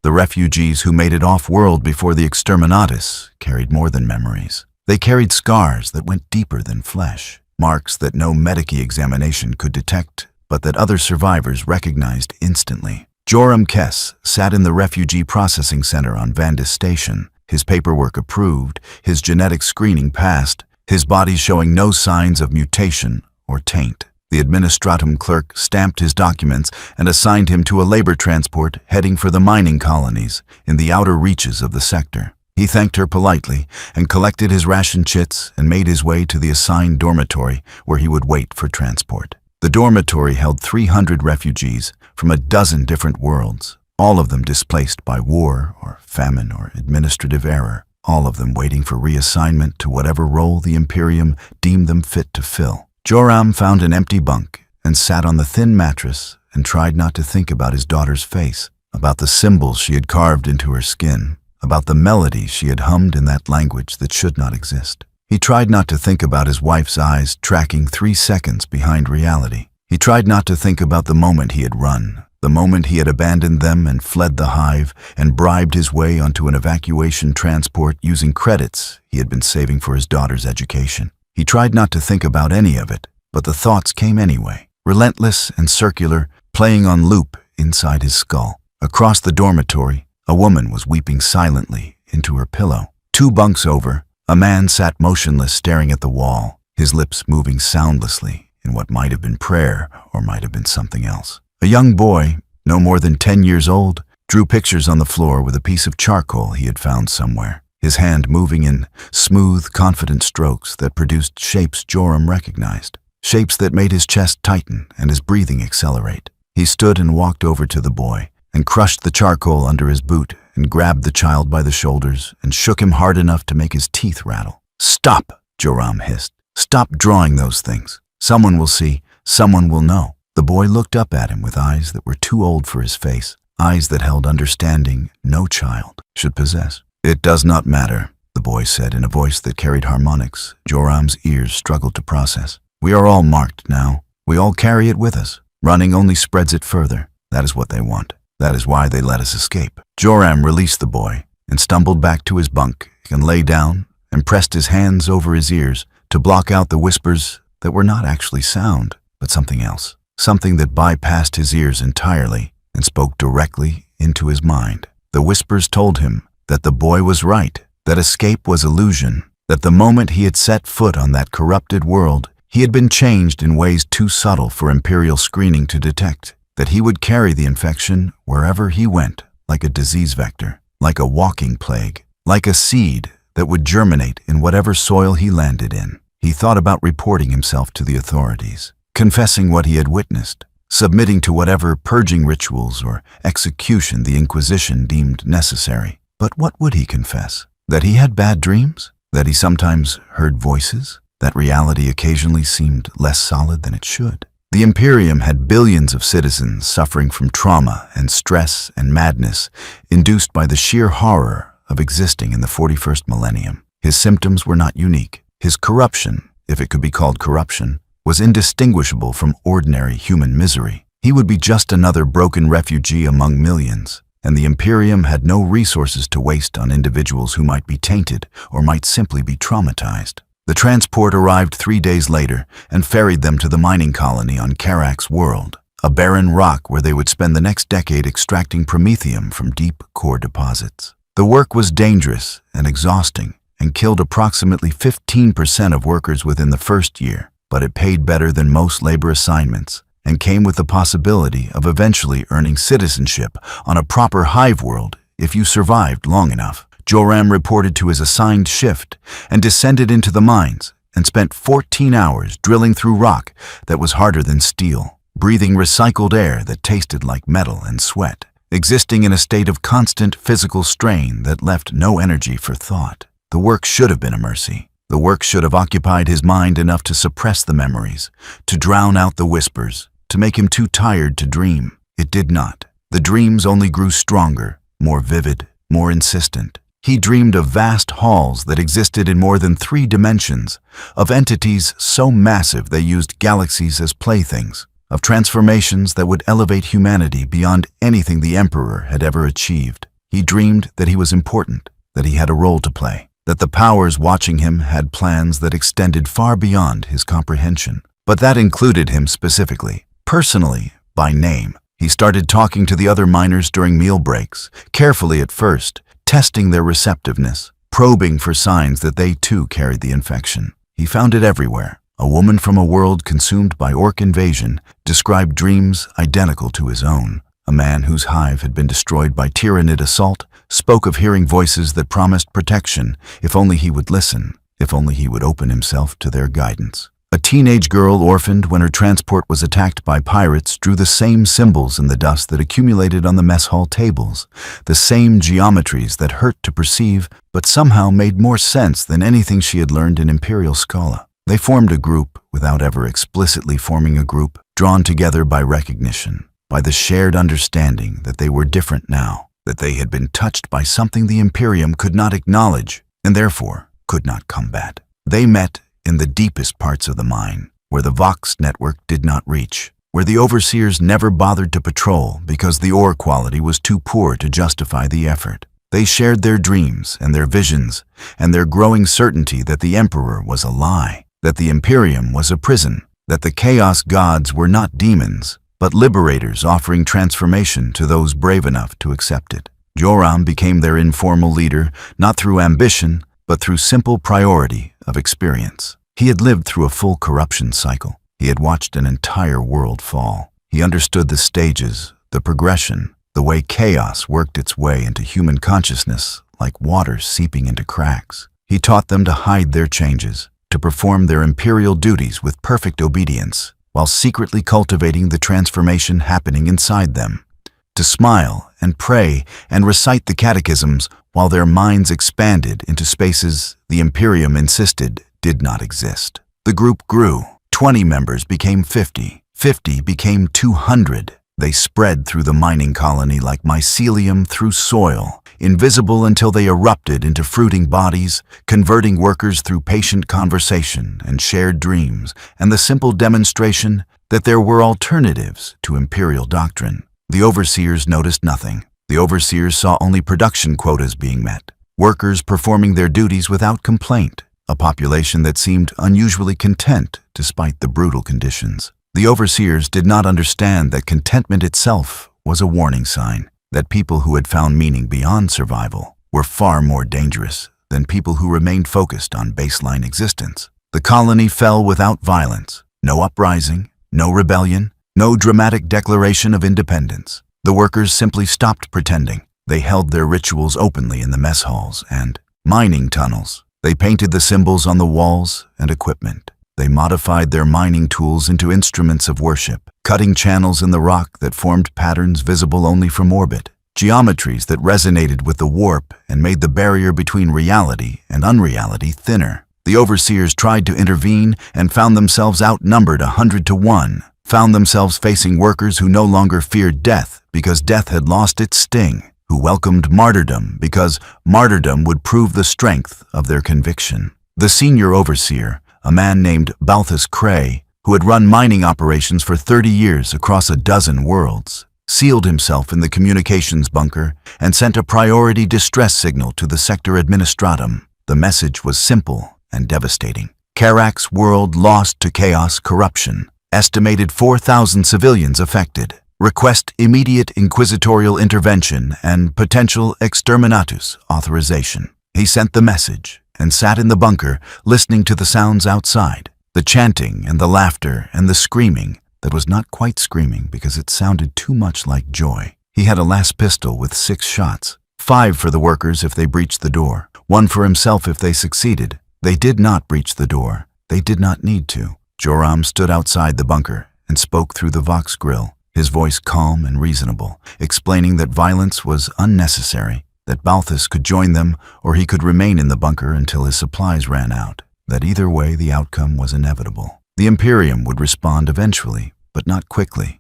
The refugees who made it off-world before the exterminatus carried more than memories. They carried scars that went deeper than flesh, marks that no medical examination could detect, but that other survivors recognized instantly. Joram Kess sat in the refugee processing center on Vandis Station, his paperwork approved, his genetic screening passed, his body showing no signs of mutation or taint. The administratum clerk stamped his documents and assigned him to a labor transport heading for the mining colonies in the outer reaches of the sector. He thanked her politely and collected his ration chits and made his way to the assigned dormitory where he would wait for transport. The dormitory held 300 refugees from a dozen different worlds, all of them displaced by war or famine or administrative error, all of them waiting for reassignment to whatever role the Imperium deemed them fit to fill. Joram found an empty bunk and sat on the thin mattress and tried not to think about his daughter's face, about the symbols she had carved into her skin, about the melody she had hummed in that language that should not exist. He tried not to think about his wife's eyes tracking 3 seconds behind reality. He tried not to think about the moment he had run, the moment he had abandoned them and fled the hive and bribed his way onto an evacuation transport using credits he had been saving for his daughter's education. He tried not to think about any of it, but the thoughts came anyway, relentless and circular, playing on loop inside his skull. Across the dormitory, a woman was weeping silently into her pillow. 2 bunks over, a man sat motionless staring at the wall, his lips moving soundlessly in what might have been prayer or might have been something else. A young boy, no more than 10 years old, drew pictures on the floor with a piece of charcoal he had found somewhere, his hand moving in smooth, confident strokes that produced shapes Joram recognized, shapes that made his chest tighten and his breathing accelerate. He stood and walked over to the boy and crushed the charcoal under his boot and grabbed the child by the shoulders and shook him hard enough to make his teeth rattle. "Stop," Joram hissed. "Stop drawing those things. Someone will see, someone will know." The boy looked up at him with eyes that were too old for his face, eyes that held understanding no child should possess. "It does not matter," the boy said in a voice that carried harmonics Joram's ears struggled to process. "We are all marked now. We all carry it with us. Running only spreads it further. That is what they want. That is why they let us escape." Joram released the boy and stumbled back to his bunk and lay down and pressed his hands over his ears to block out the whispers that were not actually sound, but something else, something that bypassed his ears entirely and spoke directly into his mind. The whispers told him that the boy was right, that escape was illusion, that the moment he had set foot on that corrupted world, he had been changed in ways too subtle for Imperial screening to detect, that he would carry the infection wherever he went, like a disease vector, like a walking plague, like a seed that would germinate in whatever soil he landed in. He thought about reporting himself to the authorities, confessing what he had witnessed, submitting to whatever purging rituals or execution the Inquisition deemed necessary. But what would he confess? That he had bad dreams? That he sometimes heard voices? That reality occasionally seemed less solid than it should? The Imperium had billions of citizens suffering from trauma and stress and madness induced by the sheer horror of existing in the 41st millennium. His symptoms were not unique. His corruption, if it could be called corruption, was indistinguishable from ordinary human misery. He would be just another broken refugee among millions, and the Imperium had no resources to waste on individuals who might be tainted or might simply be traumatized. The transport arrived 3 days later and ferried them to the mining colony on Karak's world, a barren rock where they would spend the next decade extracting promethium from deep core deposits. The work was dangerous and exhausting and killed approximately 15% of workers within the first year, but it paid better than most labor assignments and came with the possibility of eventually earning citizenship on a proper hive world if you survived long enough. Joram reported to his assigned shift and descended into the mines and spent 14 hours drilling through rock that was harder than steel, breathing recycled air that tasted like metal and sweat, existing in a state of constant physical strain that left no energy for thought. The work should have been a mercy. The work should have occupied his mind enough to suppress the memories, to drown out the whispers, to make him too tired to dream. It did not. The dreams only grew stronger, more vivid, more insistent. He dreamed of vast halls that existed in more than 3 dimensions, of entities so massive they used galaxies as playthings, of transformations that would elevate humanity beyond anything the Emperor had ever achieved. He dreamed that he was important, that he had a role to play, that the powers watching him had plans that extended far beyond his comprehension. But that included him specifically, personally, by name. He started talking to the other miners during meal breaks, carefully at first, testing their receptiveness, probing for signs that they too carried the infection. He found it everywhere. A woman from a world consumed by orc invasion described dreams identical to his own. A man whose hive had been destroyed by tyrannid assault spoke of hearing voices that promised protection if only he would listen, if only he would open himself to their guidance. A teenage girl orphaned when her transport was attacked by pirates drew the same symbols in the dust that accumulated on the mess hall tables, the same geometries that hurt to perceive but somehow made more sense than anything she had learned in Imperial Schola. They formed a group without ever explicitly forming a group, drawn together by recognition, by the shared understanding that they were different now, that they had been touched by something the Imperium could not acknowledge and therefore could not combat. They met in the deepest parts of the mine, where the Vox network did not reach, where the overseers never bothered to patrol because the ore quality was too poor to justify the effort. They shared their dreams and their visions, and their growing certainty that the Emperor was a lie, that the Imperium was a prison, that the Chaos Gods were not demons, but liberators offering transformation to those brave enough to accept it. Joram became their informal leader, not through ambition, but through simple priority of experience. He had lived through a full corruption cycle. He had watched an entire world fall. He understood the stages, the progression, the way chaos worked its way into human consciousness like water seeping into cracks. He taught them to hide their changes, to perform their imperial duties with perfect obedience, while secretly cultivating the transformation happening inside them, to smile and pray and recite the catechisms while their minds expanded into spaces the Imperium insisted did not exist. The group grew. 20 members became 50. 50 became 200. They spread through the mining colony like mycelium through soil, invisible until they erupted into fruiting bodies, converting workers through patient conversation and shared dreams, and the simple demonstration that there were alternatives to imperial doctrine. The overseers noticed nothing. The overseers saw only production quotas being met, workers performing their duties without complaint, a population that seemed unusually content despite the brutal conditions. The overseers did not understand that contentment itself was a warning sign, that people who had found meaning beyond survival were far more dangerous than people who remained focused on baseline existence. The colony fell without violence, no uprising, no rebellion, no dramatic declaration of independence. The workers simply stopped pretending. They held their rituals openly in the mess halls and mining tunnels. They painted the symbols on the walls and equipment. They modified their mining tools into instruments of worship, cutting channels in the rock that formed patterns visible only from orbit, geometries that resonated with the warp and made the barrier between reality and unreality thinner. The overseers tried to intervene and found themselves outnumbered 100 to 1, found themselves facing workers who no longer feared death because death had lost its sting, who welcomed martyrdom because martyrdom would prove the strength of their conviction. The senior overseer, a man named Balthus Cray, who had run mining operations for 30 years across a dozen worlds, sealed himself in the communications bunker and sent a priority distress signal to the sector administratum. The message was simple and devastating. Karak's world lost to chaos corruption. Estimated 4,000 civilians affected. Request immediate inquisitorial intervention and potential exterminatus authorization. He sent the message and sat in the bunker listening to the sounds outside, the chanting and the laughter and the screaming that was not quite screaming because it sounded too much like joy. He had a last pistol with 6 shots, 5 for the workers if they breached the door, 1 for himself if they succeeded. They did not breach the door. They did not need to. Joram stood outside the bunker and spoke through the Vox grill, his voice calm and reasonable, explaining that violence was unnecessary, that Balthus could join them or he could remain in the bunker until his supplies ran out, that either way the outcome was inevitable. The Imperium would respond eventually, but not quickly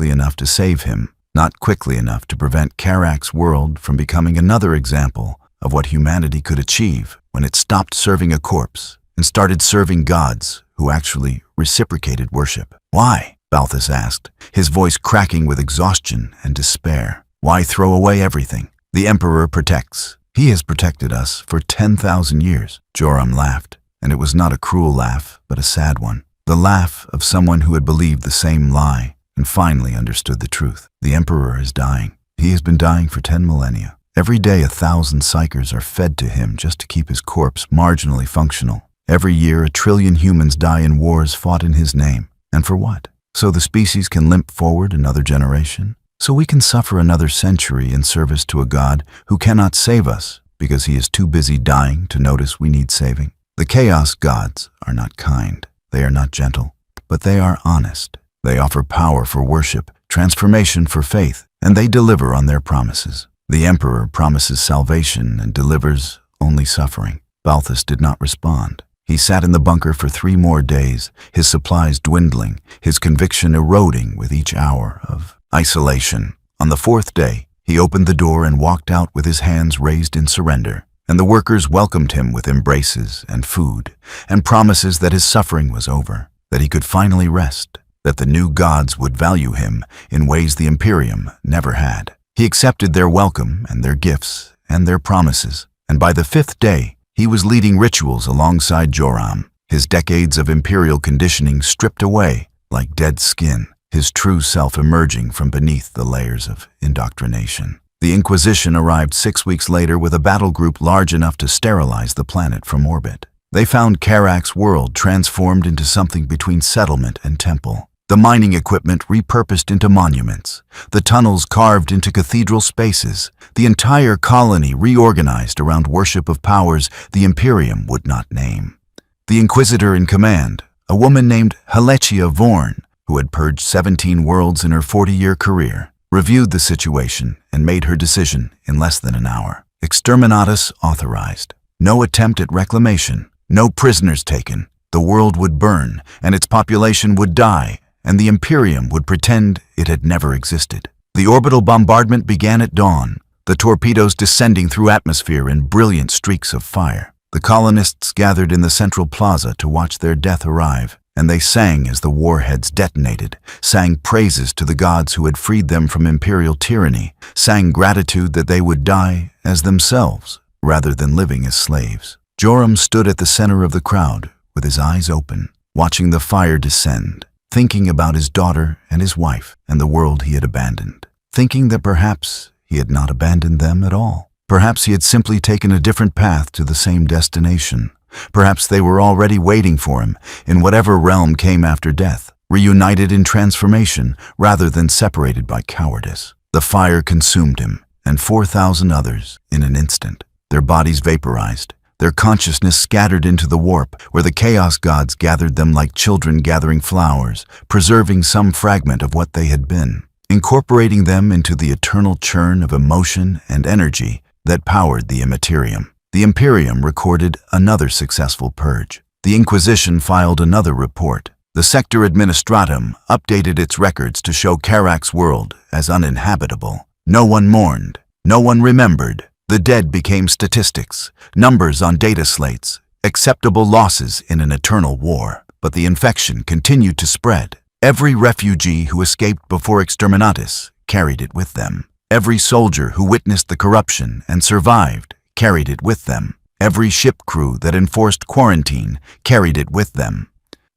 enough to save him, not quickly enough to prevent Karak's world from becoming another example of what humanity could achieve when it stopped serving a corpse and started serving gods who actually reciprocated worship. Why? Balthus asked, his voice cracking with exhaustion and despair. Why throw away everything? The Emperor protects. He has protected us for 10,000 years. Joram laughed, and it was not a cruel laugh, but a sad one. The laugh of someone who had believed the same lie and finally understood the truth. The Emperor is dying. He has been dying for 10 millennia. Every day 1,000 psychers are fed to him just to keep his corpse marginally functional. Every year 1 trillion humans die in wars fought in his name. And for what? So the species can limp forward another generation? So we can suffer another century in service to a god who cannot save us because he is too busy dying to notice we need saving? The Chaos gods are not kind. They are not gentle. But they are honest. They offer power for worship, transformation for faith, and they deliver on their promises. The Emperor promises salvation and delivers only suffering. Balthus did not respond. He sat in the bunker for 3 more days, his supplies dwindling, his conviction eroding with each hour of isolation. On the 4th day, he opened the door and walked out with his hands raised in surrender, and the workers welcomed him with embraces and food, and promises that his suffering was over, that he could finally rest, that the new gods would value him in ways the Imperium never had. He accepted their welcome and their gifts and their promises, and by the 5th day, he was leading rituals alongside Joram, his decades of Imperial conditioning stripped away like dead skin, his true self emerging from beneath the layers of indoctrination. The Inquisition arrived 6 weeks later with a battle group large enough to sterilize the planet from orbit. They found Karak's world transformed into something between settlement and temple. The mining equipment repurposed into monuments, the tunnels carved into cathedral spaces, the entire colony reorganized around worship of powers the Imperium would not name. The Inquisitor in command, a woman named Helechia Vorn, who had purged 17 worlds in her 40-year career, reviewed the situation and made her decision in less than an hour. Exterminatus authorized. No attempt at reclamation, no prisoners taken. The world would burn, and its population would die, and the Imperium would pretend it had never existed. The orbital bombardment began at dawn, the torpedoes descending through atmosphere in brilliant streaks of fire. The colonists gathered in the central plaza to watch their death arrive, and they sang as the warheads detonated, sang praises to the gods who had freed them from imperial tyranny, sang gratitude that they would die as themselves, rather than living as slaves. Joram stood at the center of the crowd, with his eyes open, watching the fire descend, thinking about his daughter and his wife and the world he had abandoned, thinking that perhaps he had not abandoned them at all. Perhaps he had simply taken a different path to the same destination. Perhaps they were already waiting for him in whatever realm came after death, reunited in transformation rather than separated by cowardice. The fire consumed him and 4,000 others in an instant, their bodies vaporized, their consciousness scattered into the warp where the Chaos gods gathered them like children gathering flowers, preserving some fragment of what they had been, incorporating them into the eternal churn of emotion and energy that powered the Immaterium. The Imperium recorded another successful purge. The Inquisition filed another report. The Sector Administratum updated its records to show Karak's world as uninhabitable. No one mourned. No one remembered. The dead became statistics, numbers on data slates, acceptable losses in an eternal war. But the infection continued to spread. Every refugee who escaped before Exterminatus carried it with them. Every soldier who witnessed the corruption and survived carried it with them. Every ship crew that enforced quarantine carried it with them.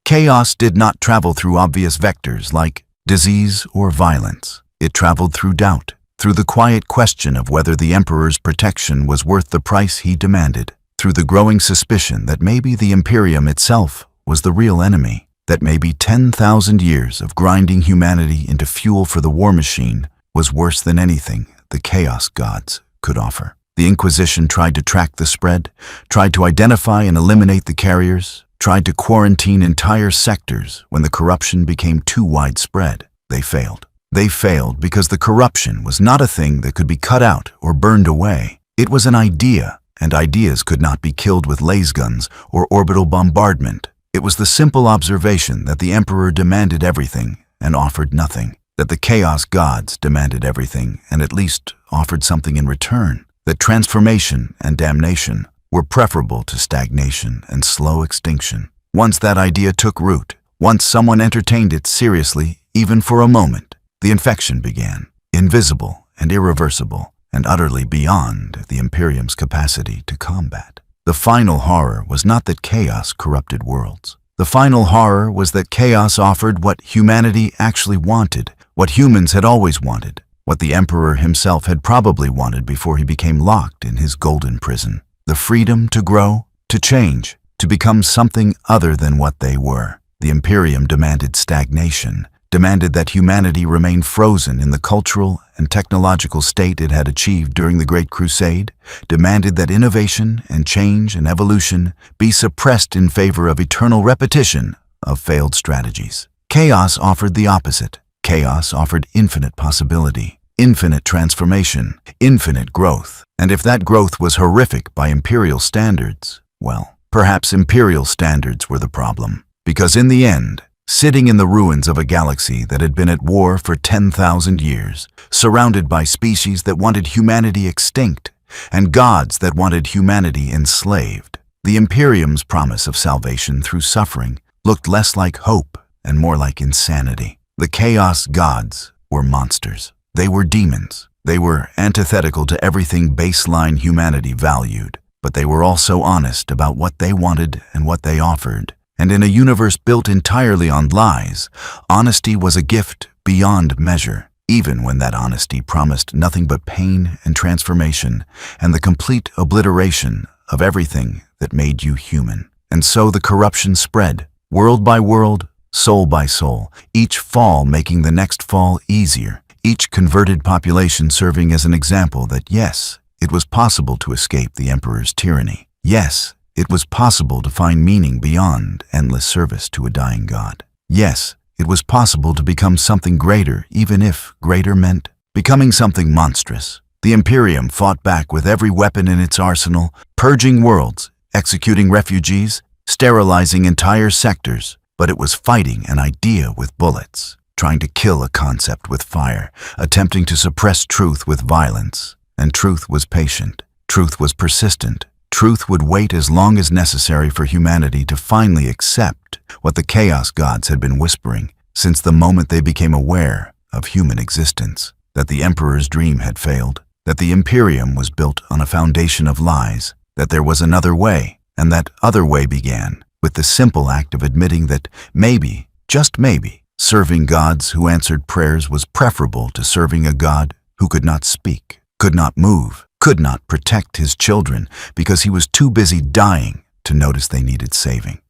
Chaos did not travel through obvious vectors like disease or violence. It traveled through doubt, through the quiet question of whether the Emperor's protection was worth the price he demanded, through the growing suspicion that maybe the Imperium itself was the real enemy, that maybe 10,000 years of grinding humanity into fuel for the war machine was worse than anything the Chaos gods could offer. The Inquisition tried to track the spread, tried to identify and eliminate the carriers, tried to quarantine entire sectors when the corruption became too widespread. They failed. They failed because the corruption was not a thing that could be cut out or burned away. It was an idea, and ideas could not be killed with lasguns or orbital bombardment. It was the simple observation that the Emperor demanded everything and offered nothing, that the Chaos Gods demanded everything and at least offered something in return, that transformation and damnation were preferable to stagnation and slow extinction. Once that idea took root, once someone entertained it seriously, even for a moment, the infection began, invisible and irreversible, and utterly beyond the Imperium's capacity to combat. The final horror was not that chaos corrupted worlds. The final horror was that chaos offered what humanity actually wanted, what humans had always wanted, what the Emperor himself had probably wanted before he became locked in his golden prison. The freedom to grow, to change, to become something other than what they were. The Imperium demanded stagnation, demanded that humanity remain frozen in the cultural and technological state it had achieved during the Great Crusade, demanded that innovation and change and evolution be suppressed in favor of eternal repetition of failed strategies. Chaos offered the opposite. Chaos offered infinite possibility, infinite transformation, infinite growth. And if that growth was horrific by Imperial standards, well, perhaps Imperial standards were the problem. Because in the end, sitting in the ruins of a galaxy that had been at war for 10,000 years, surrounded by species that wanted humanity extinct and gods that wanted humanity enslaved, the Imperium's promise of salvation through suffering looked less like hope and more like insanity. The Chaos Gods were monsters. They were demons. They were antithetical to everything baseline humanity valued, but they were also honest about what they wanted and what they offered. And in a universe built entirely on lies, honesty was a gift beyond measure, even when that honesty promised nothing but pain and transformation and the complete obliteration of everything that made you human. And so the corruption spread, world by world, soul by soul, each fall making the next fall easier, each converted population serving as an example that yes, it was possible to escape the Emperor's tyranny. Yes, it was possible to find meaning beyond endless service to a dying god. Yes, it was possible to become something greater, even if greater meant becoming something monstrous. The Imperium fought back with every weapon in its arsenal, purging worlds, executing refugees, sterilizing entire sectors, but it was fighting an idea with bullets, trying to kill a concept with fire, attempting to suppress truth with violence. And truth was patient. Truth was persistent. Truth would wait as long as necessary for humanity to finally accept what the Chaos Gods had been whispering since the moment they became aware of human existence, that the Emperor's dream had failed, that the Imperium was built on a foundation of lies, that there was another way, and that other way began with the simple act of admitting that maybe, just maybe, serving gods who answered prayers was preferable to serving a god who could not speak, could not move, could not protect his children because he was too busy dying to notice they needed saving.